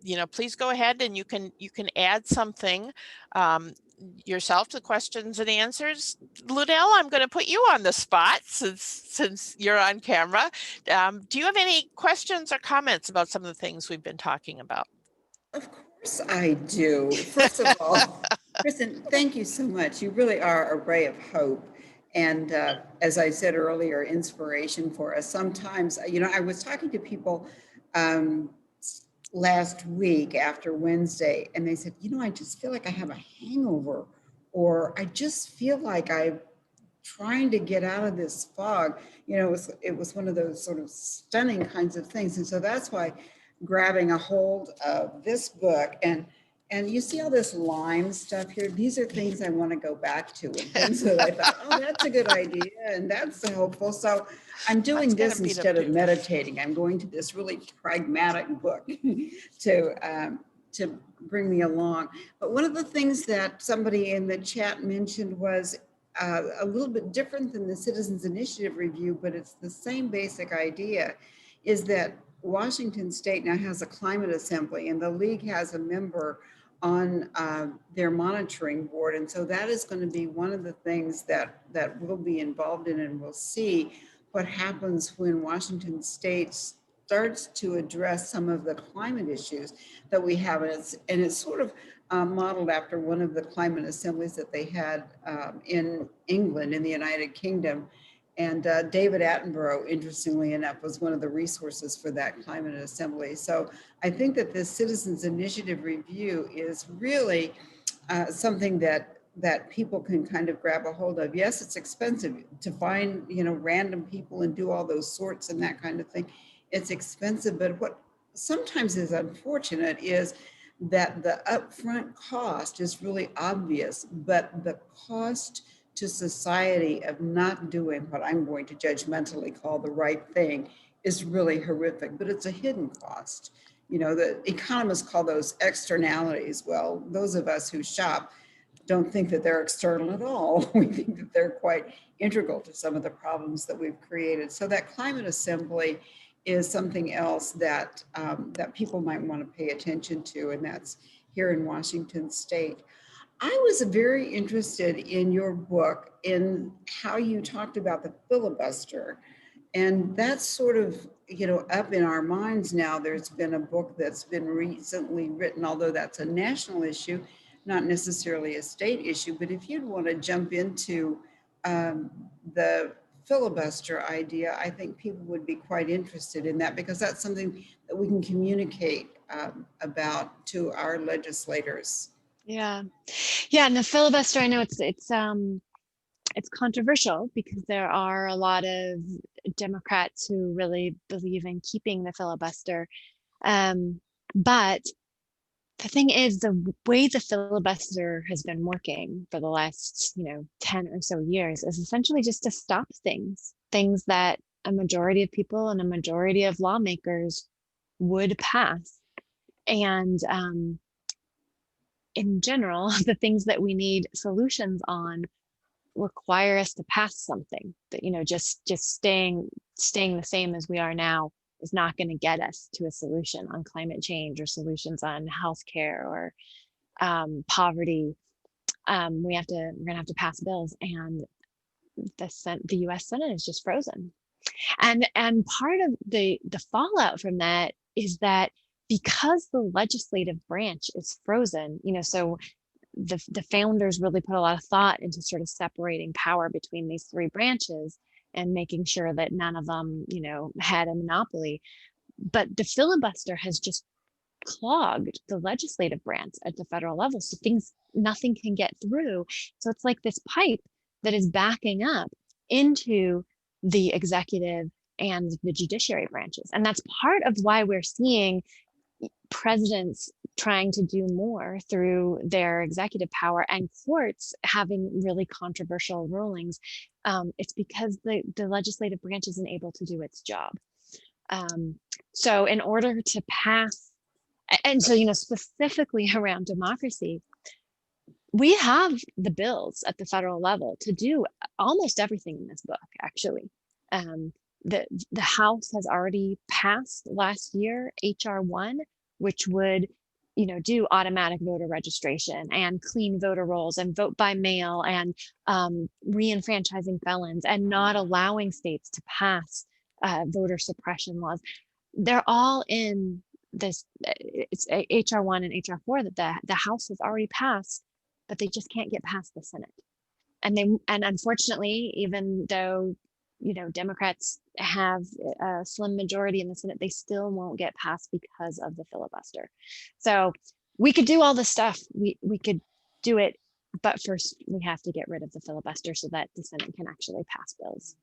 you know, please go ahead and you can add something yourself to questions and answers. Lunell, I'm going to put you on the spot since you're on camera. Do you have any questions or comments about some of the things we've been talking about? Of course I do. First of all, Kristin, thank you so much. You really are a ray of hope. And as I said earlier, inspiration for us. Sometimes, you know, I was talking to people last week after Wednesday, and they said, I just feel like I have a hangover, or I just feel like I'm trying to get out of this fog. It was one of those sort of stunning kinds of things. And so that's why grabbing a hold of this book, and you see all this Lyme stuff here. These are things I want to go back to, and things that I thought, oh, that's a good idea, and that's helpful. So I'm doing this instead of meditating. I'm going to this really pragmatic book to bring me along. But one of the things that somebody in the chat mentioned was a little bit different than the Citizens Initiative review, but it's the same basic idea, is that Washington State now has a climate assembly, and the league has a member on their monitoring board. And so that is going to be one of the things that we'll be involved in, and we'll see what happens when Washington State starts to address some of the climate issues that we have. And it's sort of modeled after one of the climate assemblies that they had in England, in the United Kingdom. And David Attenborough, interestingly enough, was one of the resources for that climate assembly. So I think that this Citizens Initiative review is really something that people can kind of grab a hold of. Yes, it's expensive to find, random people and do all those sorts and that kind of thing. It's expensive, but what sometimes is unfortunate is that the upfront cost is really obvious, but the cost to society of not doing what I'm going to judgmentally call the right thing is really horrific, but it's a hidden cost. The economists call those externalities. Well, those of us who shop don't think that they're external at all. We think that they're quite integral to some of the problems that we've created. So that climate assembly is something else that that people might want to pay attention to, and that's here in Washington State. I was very interested in your book in how you talked about the filibuster, and that's sort of, up in our minds now. There's been a book that's been recently written, although that's a national issue, not necessarily a state issue. But if you'd want to jump into the filibuster idea, I think people would be quite interested in that, because that's something that we can communicate about to our legislators. Yeah. And the filibuster, I know it's controversial because there are a lot of Democrats who really believe in keeping the filibuster. But the thing is, the way the filibuster has been working for the last, 10 or so years is essentially just to stop things that a majority of people and a majority of lawmakers would pass. And in general, the things that we need solutions on require us to pass something that, just staying the same as we are now is not going to get us to a solution on climate change or solutions on healthcare or poverty. We're going to have to pass bills, and the U.S. Senate is just frozen. And part of the fallout from that is that because the legislative branch is frozen, so the founders really put a lot of thought into sort of separating power between these three branches and making sure that none of them, had a monopoly. But the filibuster has just clogged the legislative branch at the federal level. So nothing can get through. So it's like this pipe that is backing up into the executive and the judiciary branches. And that's part of why we're seeing presidents trying to do more through their executive power and courts having really controversial rulings. It's because the legislative branch isn't able to do its job. So in order to pass, and so, specifically around democracy, we have the bills at the federal level to do almost everything in this book, actually. The House has already passed last year HR 1, which would, do automatic voter registration and clean voter rolls and vote by mail and re-enfranchising felons and not allowing states to pass voter suppression laws. They're all in this. It's HR 1 and HR 4 that the House has already passed, but they just can't get past the Senate. And unfortunately, even though Democrats have a slim majority in the Senate, they still won't get passed because of the filibuster. So we could do all this stuff. We could do it, but first we have to get rid of the filibuster so that the Senate can actually pass bills.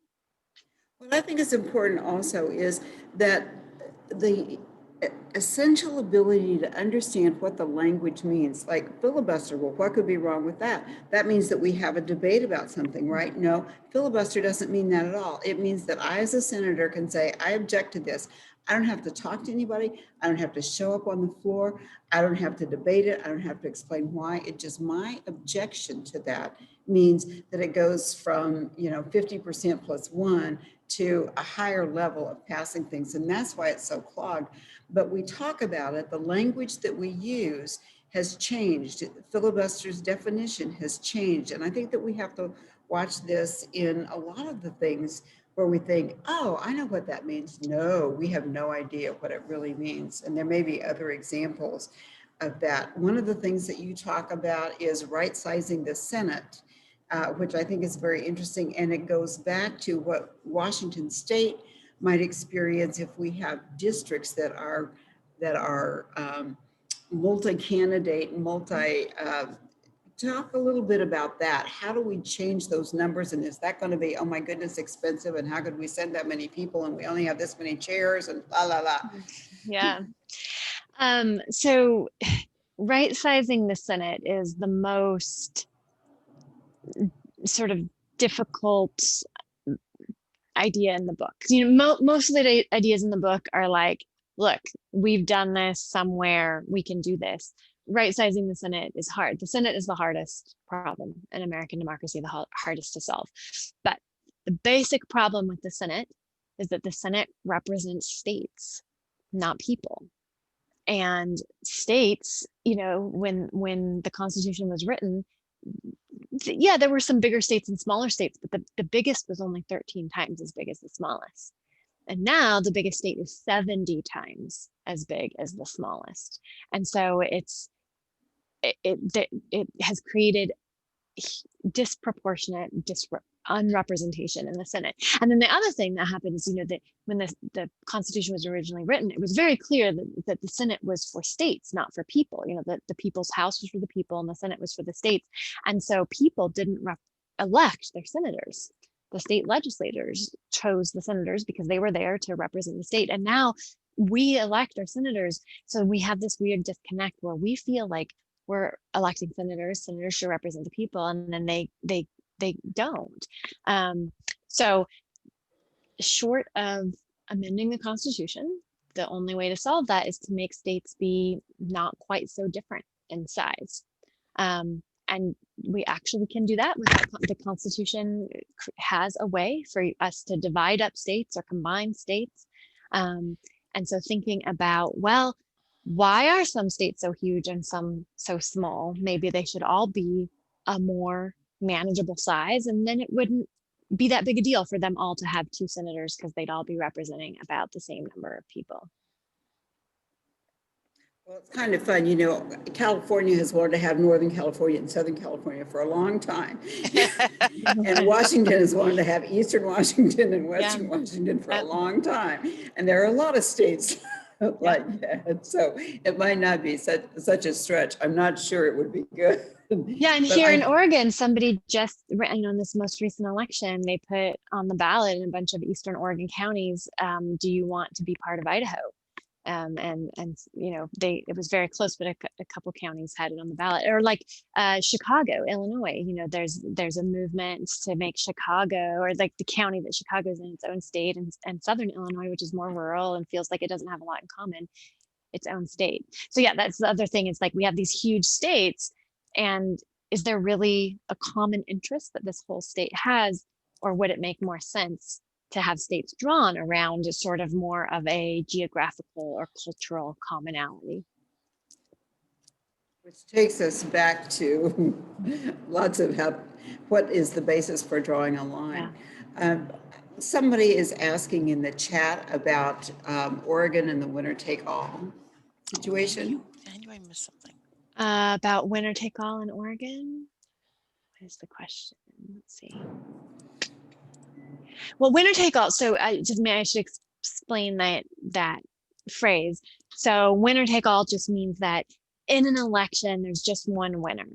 What I think is important also is that the essential ability to understand what the language means, like filibuster. Well, what could be wrong with that? That means that we have a debate about something, right? No, filibuster doesn't mean that at all. It means that I, as a senator, can say, I object to this. I don't have to talk to anybody. I don't have to show up on the floor. I don't have to debate it. I don't have to explain why. It just, my objection to that means that it goes from, 50% plus one to a higher level of passing things. And that's why it's so clogged. But we talk about it, the language that we use has changed. Filibuster's definition has changed. And I think that we have to watch this in a lot of the things where we think, oh, I know what that means. No, we have no idea what it really means. And there may be other examples of that. One of the things that you talk about is right-sizing the Senate, which I think is very interesting. And it goes back to what Washington State might experience if we have districts that are multi-candidate, talk a little bit about that. How do we change those numbers? And is that going to be, oh my goodness, expensive? And how could we send that many people? And we only have this many chairs and la, la, la. Yeah. So right-sizing the Senate is the most sort of difficult idea in the book. Most of the ideas in the book are like, look, we've done this somewhere, we can do this. Right-sizing the Senate is hard. The Senate is the hardest problem in American democracy, the hardest to solve. But the basic problem with the Senate is that the Senate represents states, not people. And states, when the Constitution was written, yeah, there were some bigger states and smaller states, but the biggest was only 13 times as big as the smallest. And now the biggest state is 70 times as big as the smallest. And so it has created disproportionate unrepresentation in the Senate. And then the other thing that happened is, that when the Constitution was originally written, it was very clear that the Senate was for states, not for people. That the people's house was for the people and the Senate was for the states. And so people didn't elect their senators. The state legislators chose the senators because they were there to represent the state. And now we elect our senators. So we have this weird disconnect where we feel like we're electing senators should represent the people, and then they don't. So short of amending the Constitution, the only way to solve that is to make states be not quite so different in size. And we actually can do that. The Constitution has a way for us to divide up states or combine states. And so thinking about, well, why are some states so huge and some so small? Maybe they should all be a more manageable size, and then it wouldn't be that big a deal for them all to have 2 senators because they'd all be representing about the same number of people. Well, it's kind of fun, California has wanted to have Northern California and Southern California for a long time. And Washington has wanted to have Eastern Washington and Western Washington for a long time. And there are a lot of states like that. So it might not be such a stretch. I'm not sure it would be good. Yeah, and here in Oregon, somebody just, in this most recent election, they put on the ballot in a bunch of Eastern Oregon counties, do you want to be part of Idaho? And it was very close, but a couple counties had it on the ballot. Or like Chicago, Illinois, there's a movement to make Chicago, or like the county that Chicago's in, its own state, and Southern Illinois, which is more rural and feels like it doesn't have a lot in common, its own state. So yeah, that's the other thing. It's like we have these huge states, and is there really a common interest that this whole state has, or would it make more sense to have states drawn around a sort of more of a geographical or cultural commonality? Which takes us back to lots of what is the basis for drawing a line. Yeah. Somebody is asking in the chat about Oregon and the winner-take-all situation. I missed something. About winner-take-all in Oregon? What is the question? Let's see. Well, winner take all. So I should explain that phrase. So winner take all just means that in an election, there's just one winner.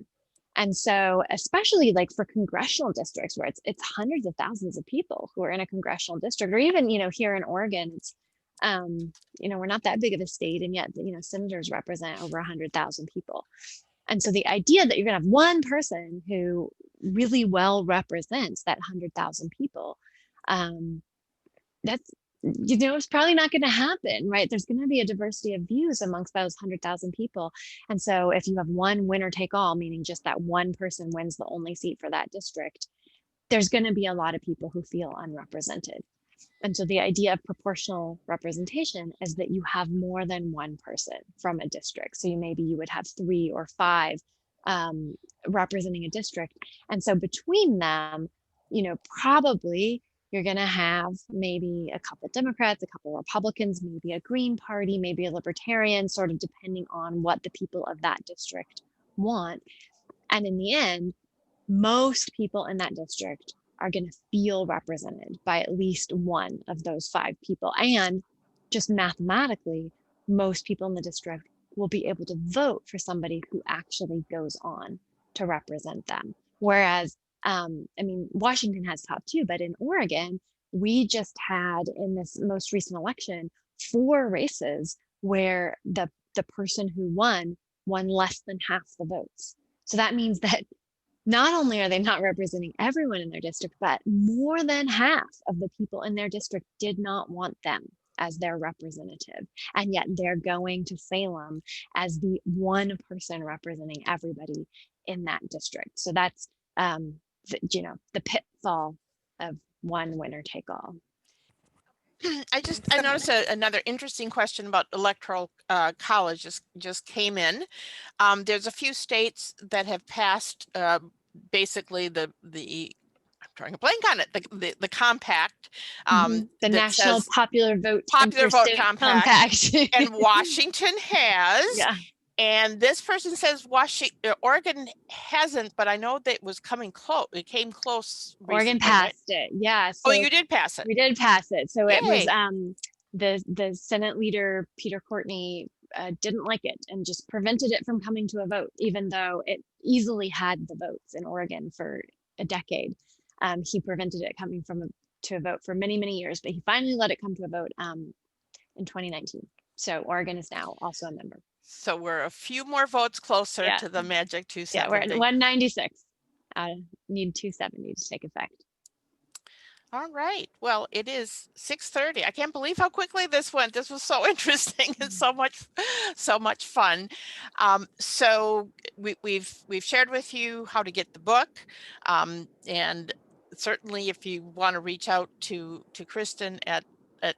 And so, especially like for congressional districts where it's hundreds of thousands of people who are in a congressional district, or even, here in Oregon, it's, we're not that big of a state, and yet, senators represent over 100,000 people. And so the idea that you're going to have one person who really well represents that 100,000 people, that's, it's probably not going to happen, right? There's going to be a diversity of views amongst those 100,000 people. And so if you have one winner take all, meaning just that one person wins the only seat for that district, there's going to be a lot of people who feel unrepresented. And so the idea of proportional representation is that you have more than one person from a district. So maybe you would have 3 or 5 representing a district. And so between them, probably you're going to have maybe a couple Democrats, a couple Republicans, maybe a Green Party, maybe a Libertarian, sort of depending on what the people of that district want. And in the end, most people in that district are going to feel represented by at least one of those 5 people. And just mathematically, most people in the district will be able to vote for somebody who actually goes on to represent them. Whereas, Washington has top 2, but in Oregon, we just had in this most recent election 4 races where the person who won less than half the votes. So that means that not only are they not representing everyone in their district, but more than half of the people in their district did not want them as their representative. And yet they're going to Salem as the one person representing everybody in that district. So that's, the pitfall of one winner take all. I noticed another interesting question about electoral college just came in. There's a few states that have passed basically the I'm drawing a blank on it, the compact. The National Popular Vote Compact. And Washington has. Yeah. And this person says Oregon hasn't, but I know that it was coming close. It came close recently, Oregon passed it. Yeah. So you did pass it. We did pass it. So Yay. It was the Senate leader, Peter Courtney, didn't like it and just prevented it from coming to a vote, even though it easily had the votes in Oregon for a decade. He prevented it coming to a vote for many, many years, but he finally let it come to a vote in 2019. So Oregon is now also a member. So we're a few more votes closer to the magic 270. Yeah, we're at 196. Need 270 to take effect. All right. Well, it is 6:30. I can't believe how quickly this went. This was so interesting and so much fun. So we've shared with you how to get the book, and certainly if you want to reach out to Kristin at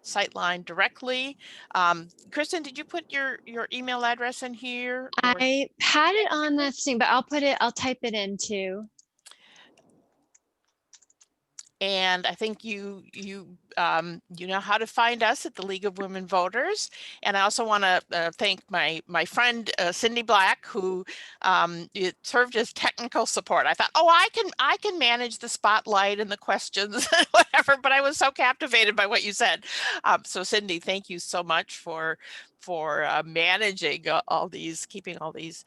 Sightline directly. Kristin, did you put your email address in here? I had it on the thing, but I'll type it in too. And I think you know how to find us at the League of Women Voters. And I also want to thank my friend Cindy Black, who served as technical support. I thought, oh, I can manage the spotlight and the questions and whatever, but I was so captivated by what you said. So Cindy, thank you so much for managing all these, keeping all these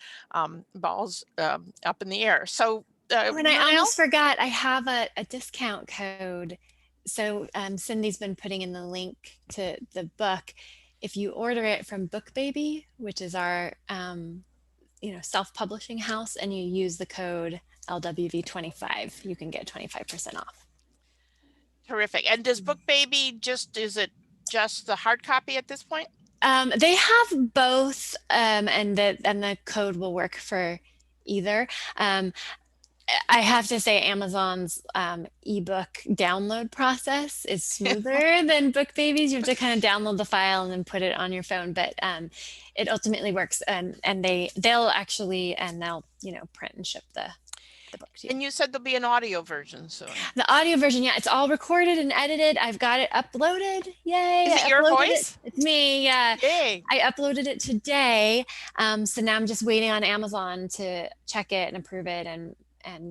balls up in the air. So. And I almost forgot, I have a discount code. So Cindy's been putting in the link to the book. If you order it from BookBaby, which is our self-publishing house, and you use the code LWV25, you can get 25% off. Terrific. And does BookBaby is it just the hard copy at this point? They have both, and the code will work for either. I have to say Amazon's ebook download process is smoother than BookBaby's. You have to kind of download the file and then put it on your phone, but it ultimately works. And they'll print and ship the book to you. And you said there'll be an audio version soon. The audio version, yeah, it's all recorded and edited. I've got it uploaded. Yay! Is it your voice? It's me. Yeah. Yay! I uploaded it today. So now I'm just waiting on Amazon to check it and approve it and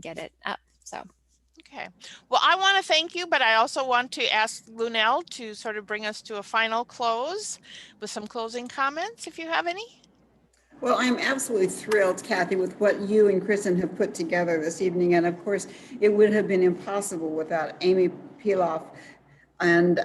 get it up. So Okay. Well, I want to thank you, but I also want to ask Lunel to sort of bring us to a final close with some closing comments, if you have any. Well, I'm absolutely thrilled, Kathy, with what you and Kristen have put together this evening. And of course, it would have been impossible without Amy Piloff and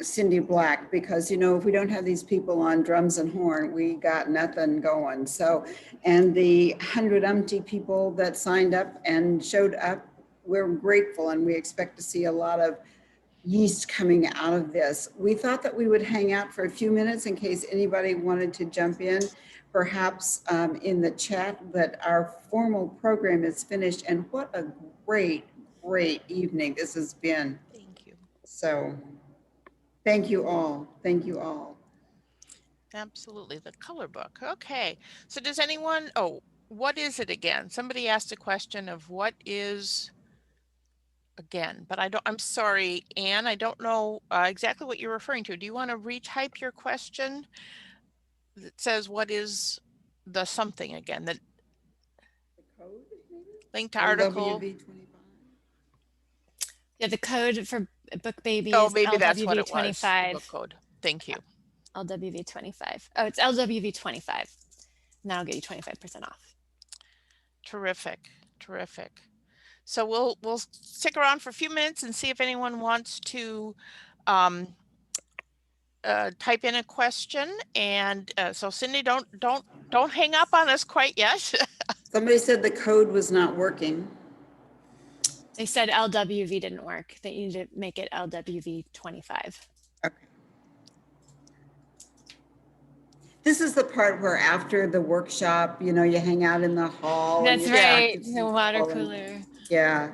Cindy Black, because, you know, if we don't have these people on drums and horn, we got nothing going. So, and the 100 people that signed up and showed up, we're grateful, and we expect to see a lot of yeast coming out of this. We thought that we would hang out for a few minutes in case anybody wanted to jump in, perhaps in the chat, but our formal program is finished, and what a great, great evening this has been. Thank you. So thank you all. Thank you all. Absolutely. The color book. Okay. So does anyone, oh, what is it again? Somebody asked a question of what is again, but I'm sorry, Anne, I don't know exactly what you're referring to. Do you want to retype your question that says what is the something again? That The code, linked article. LWV25. Yeah, the code for Book Baby Oh, is maybe that's what it was. The LWV25. book code. Thank you. LWV25. Oh, it's LWV25. And that'll get you 25% off. Terrific. Terrific. So we'll stick around for a few minutes and see if anyone wants to type in a question. And so Cindy, don't hang up on us quite yet. Somebody said the code was not working. They said LWV didn't work. They need to make it LWV25. Okay. This is the part where after the workshop, you know, you hang out in the hall. That's right, the water and, cooler. yeah,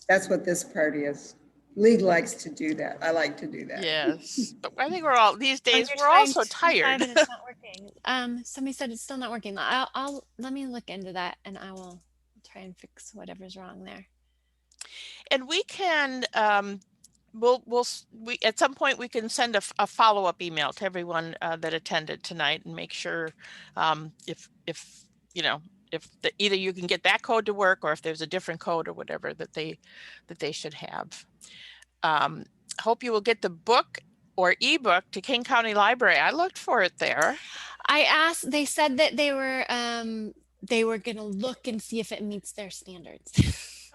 that's what this part is. League likes to do that. I like to do that. Yes, but I think we're all these days You're we're all trying so to type tired. and it's not working. Somebody said it's still not working. I'll let me look into that and I will try and fix whatever's wrong there. And we can we at some point we can send a follow-up email to everyone that attended tonight and make sure if you know if either you can get that code to work or if there's a different code or whatever that they should have. Hope you will get the book or ebook to King County Library. I looked for it there. I asked, they said that they were going to look and see if it meets their standards.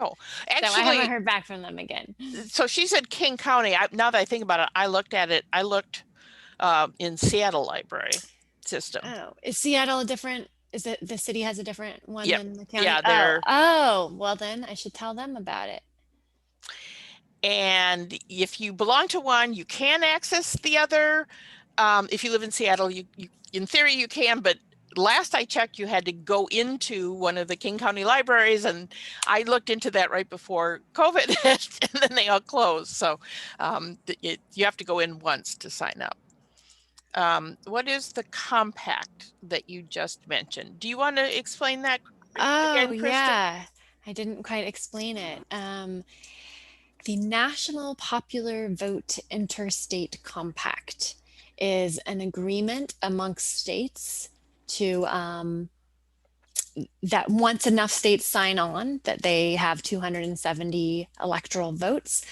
Oh, actually, so I haven't heard back from them again. So she said King County. Now that I think about it, I looked at it. I looked in Seattle Library system. Oh, is Seattle a different? Is it the city has a different one than the county? Yeah, they're. Oh, well then I should tell them about it. And if you belong to one, you can access the other. If you live in Seattle, you in theory you can, but last I checked, you had to go into one of the King County libraries, and I looked into that right before COVID hit, and then they all closed. So you have to go in once to sign up. What is the compact that you just mentioned? Do you want to explain that again, Kristin? Yeah, I didn't quite explain it. The National Popular Vote Interstate Compact is an agreement amongst states to that once enough states sign on that they have 270 electoral votes,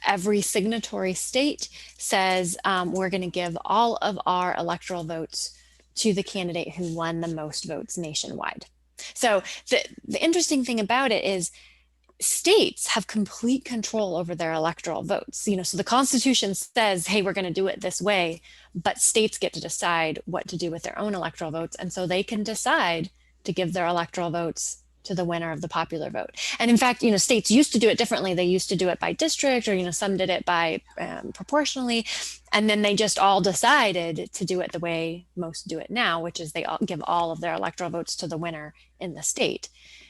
every signatory state says we're going to give all of our electoral votes to the candidate who won the most votes nationwide. So the interesting thing about it is states have complete control over their electoral votes. You know, so the Constitution says, hey, we're going to do it this way, but states get to decide what to do with their own electoral votes. And so they can decide to give their electoral votes to the winner of the popular vote. And in fact, you know, states used to do it differently. They used to do it by district, or, you know, some did it by proportionally. And then they just all decided to do it the way most do it now, which is they all give all of their electoral votes to the winner in the state.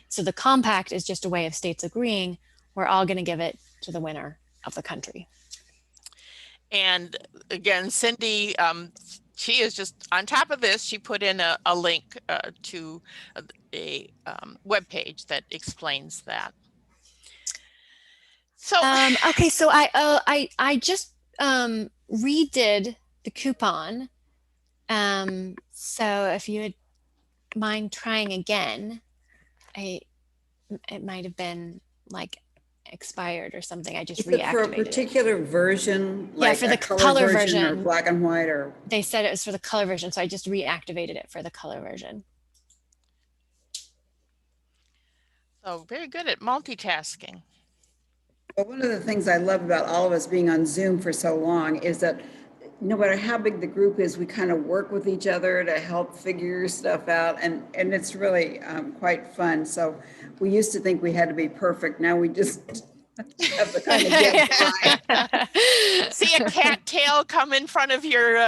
So the compact is just a way of states agreeing, we're all going to give it to the winner of the country. And again, Cindy, she is just on top of this. She put in a link to a web page that explains that. So okay, so I just redid the coupon. So if you would mind trying again, it might have been like expired or something. I just Is it for a reactivated it. particular version, Yeah, like for a the color color version or version. black and white, or? They said it was for the color version, so I just reactivated it for the color version. So very good at multitasking. Well, one of the things I love about all of us being on Zoom for so long is that no matter how big the group is, we kind of work with each other to help figure stuff out. And it's really quite fun. So we used to think we had to be perfect. Now we just have to kind of get by. See a cattail come in front of your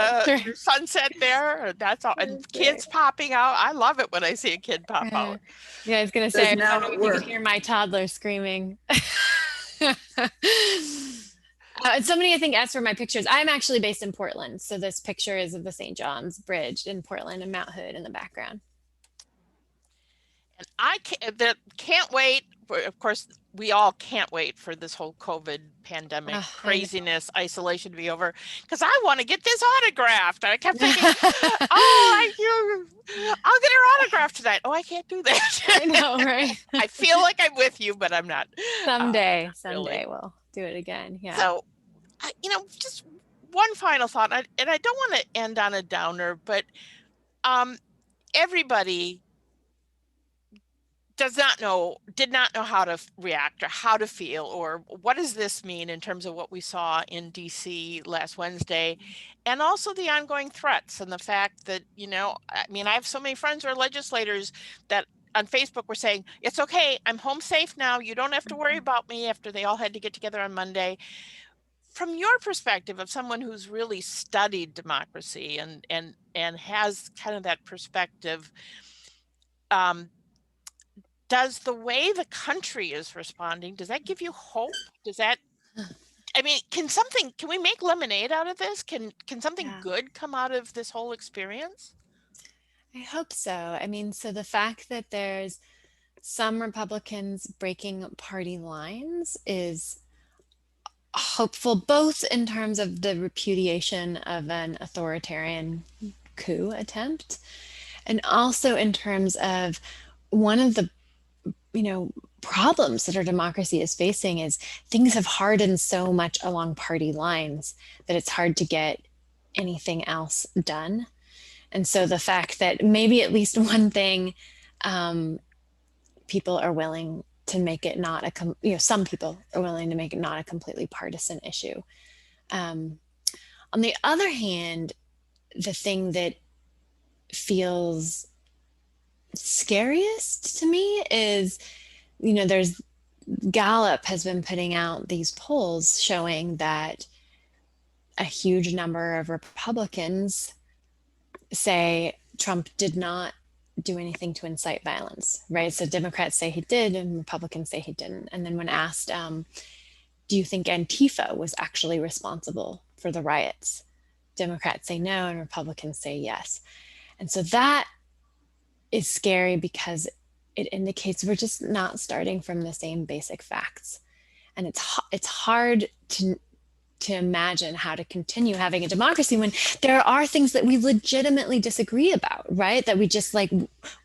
sunset there. That's all. And kids popping out. I love it when I see a kid pop out. Yeah, I was going to say, I was Now wondering it if you could work. hear my toddler screaming. Somebody, I think, asked for my pictures. I'm actually based in Portland. So this picture is of the St. John's Bridge in Portland and Mount Hood in the background. And I can't wait. Of course, we all can't wait for this whole COVID pandemic craziness, isolation to be over, because I want to get this autographed. I kept thinking, oh, I'll get her autographed tonight. Oh, I can't do that. I know, right? I feel like I'm with you, but I'm not. Someday really. We'll do it again. Yeah. So, just one final thought, and I don't want to end on a downer, but everybody did not know how to react or how to feel, or what does this mean in terms of what we saw in DC last Wednesday, and also the ongoing threats and the fact that, I have so many friends who are legislators that on Facebook were saying, it's okay, I'm home safe now, you don't have to worry about me, after they all had to get together on Monday. From your perspective of someone who's really studied democracy and has kind of that perspective, does the way the country is responding, does that give you hope? Can we make lemonade out of this? Can something good come out of this whole experience? I hope so. So the fact that there's some Republicans breaking party lines is hopeful, both in terms of the repudiation of an authoritarian coup attempt, and also in terms of one of the problems that our democracy is facing is things have hardened so much along party lines that it's hard to get anything else done. And so the fact that maybe at least one thing, people are willing to make it not some people are willing to make it not a completely partisan issue. On the other hand, the thing that feels scariest to me is, there's Gallup has been putting out these polls showing that a huge number of Republicans say Trump did not do anything to incite violence, right? So Democrats say he did and Republicans say he didn't. And then when asked, do you think Antifa was actually responsible for the riots? Democrats say no and Republicans say yes. And so that is scary because it indicates we're just not starting from the same basic facts. And it's hard to imagine how to continue having a democracy when there are things that we legitimately disagree about, right? That we just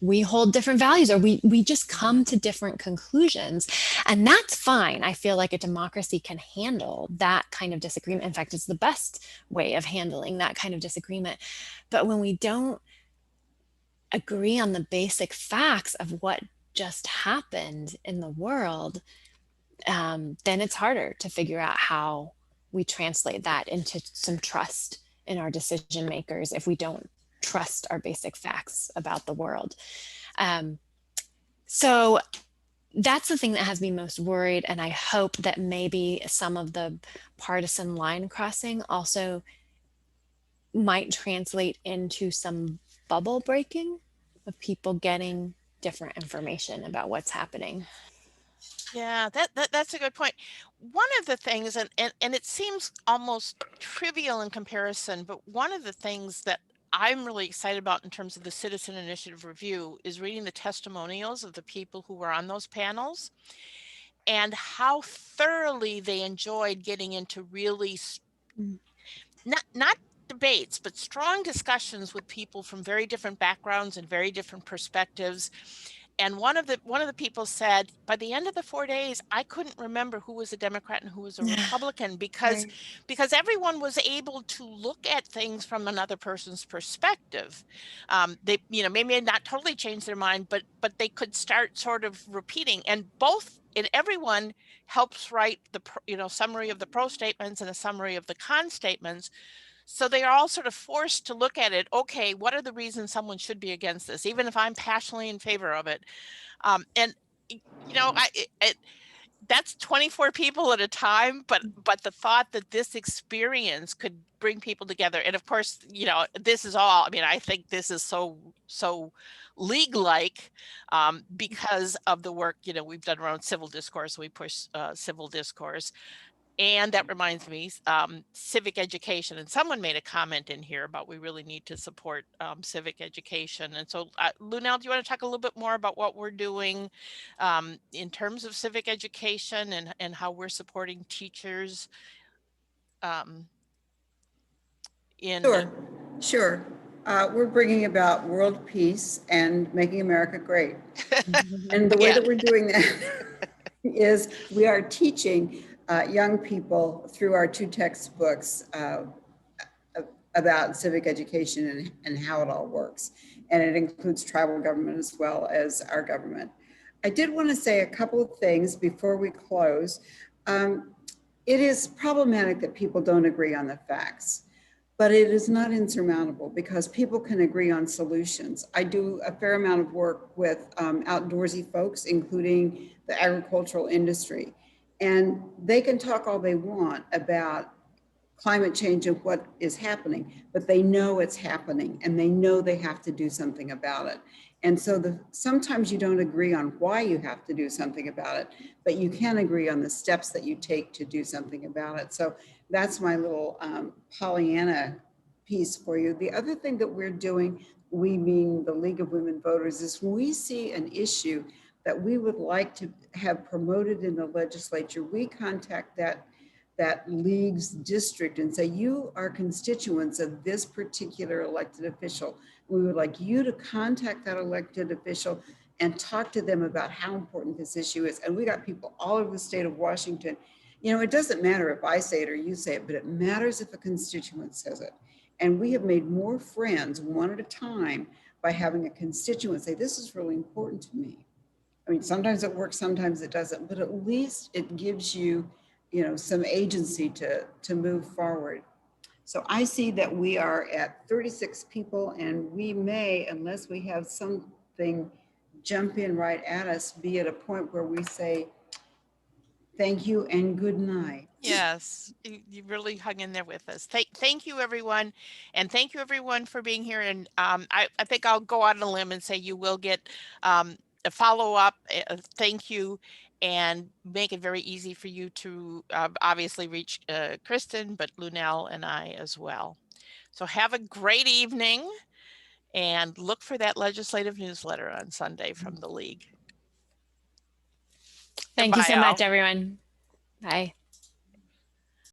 we hold different values, or we just come to different conclusions. And that's fine. I feel like a democracy can handle that kind of disagreement. In fact, it's the best way of handling that kind of disagreement. But when we don't agree on the basic facts of what just happened in the world, then it's harder to figure out how we translate that into some trust in our decision makers if we don't trust our basic facts about the world. So that's the thing that has me most worried. And I hope that maybe some of the partisan line crossing also might translate into some bubble breaking of people getting different information about what's happening. Yeah, that's a good point. One of the things, and it seems almost trivial in comparison, but one of the things that I'm really excited about in terms of the Citizen Initiative Review is reading the testimonials of the people who were on those panels and how thoroughly they enjoyed getting into really not debates, but strong discussions with people from very different backgrounds and very different perspectives. and one of the people said, by the end of the 4 days, I couldn't remember who was a Democrat and who was a Republican because everyone was able to look at things from another person's perspective. They, maybe not totally change their mind, but they could start sort of repeating, and everyone helps write the summary of the pro statements and a summary of the con statements. So they are all sort of forced to look at it. Okay, what are the reasons someone should be against this, even if I'm passionately in favor of it? And that's 24 people at a time, but the thought that this experience could bring people together, and of course, this is all. I mean, I think this is so league-like because of the work we've done around civil discourse. We push civil discourse. And that reminds me, civic education. And someone made a comment in here about we really need to support civic education. And so, Lunel, do you want to talk a little bit more about what we're doing in terms of civic education and how we're supporting teachers? Sure. We're bringing about world peace and making America great. And the way that we're doing that is we are teaching young people through our 2 textbooks about civic education and how it all works. And it includes tribal government as well as our government. I did want to say a couple of things before we close. It is problematic that people don't agree on the facts, but it is not insurmountable because people can agree on solutions. I do a fair amount of work with outdoorsy folks, including the agricultural industry, and they can talk all they want about climate change and what is happening, but they know it's happening and they know they have to do something about it. And so sometimes you don't agree on why you have to do something about it, but you can agree on the steps that you take to do something about it. So that's my little Pollyanna piece for you. The other thing that we're doing, we being the League of Women Voters, is when we see an issue that we would like to have promoted in the legislature, we contact that league's district and say, you are constituents of this particular elected official. We would like you to contact that elected official and talk to them about how important this issue is. And we got people all over the state of Washington. It doesn't matter if I say it or you say it, but it matters if a constituent says it. And we have made more friends one at a time by having a constituent say, this is really important to me. I mean, sometimes it works, sometimes it doesn't, but at least it gives you, some agency to move forward. So I see that we are at 36 people, and we may, unless we have something jump in right at us, be at a point where we say, thank you and good night. Yes, you really hung in there with us. Thank you, everyone. And thank you, everyone, for being here. And I think I'll go out on a limb and say you will get a follow-up. Thank you. And make it very easy for you to obviously reach Kristin, but Lunel and I as well. So have a great evening and look for that legislative newsletter on Sunday from the League. Thank you so Goodbye, all. much, everyone. Bye.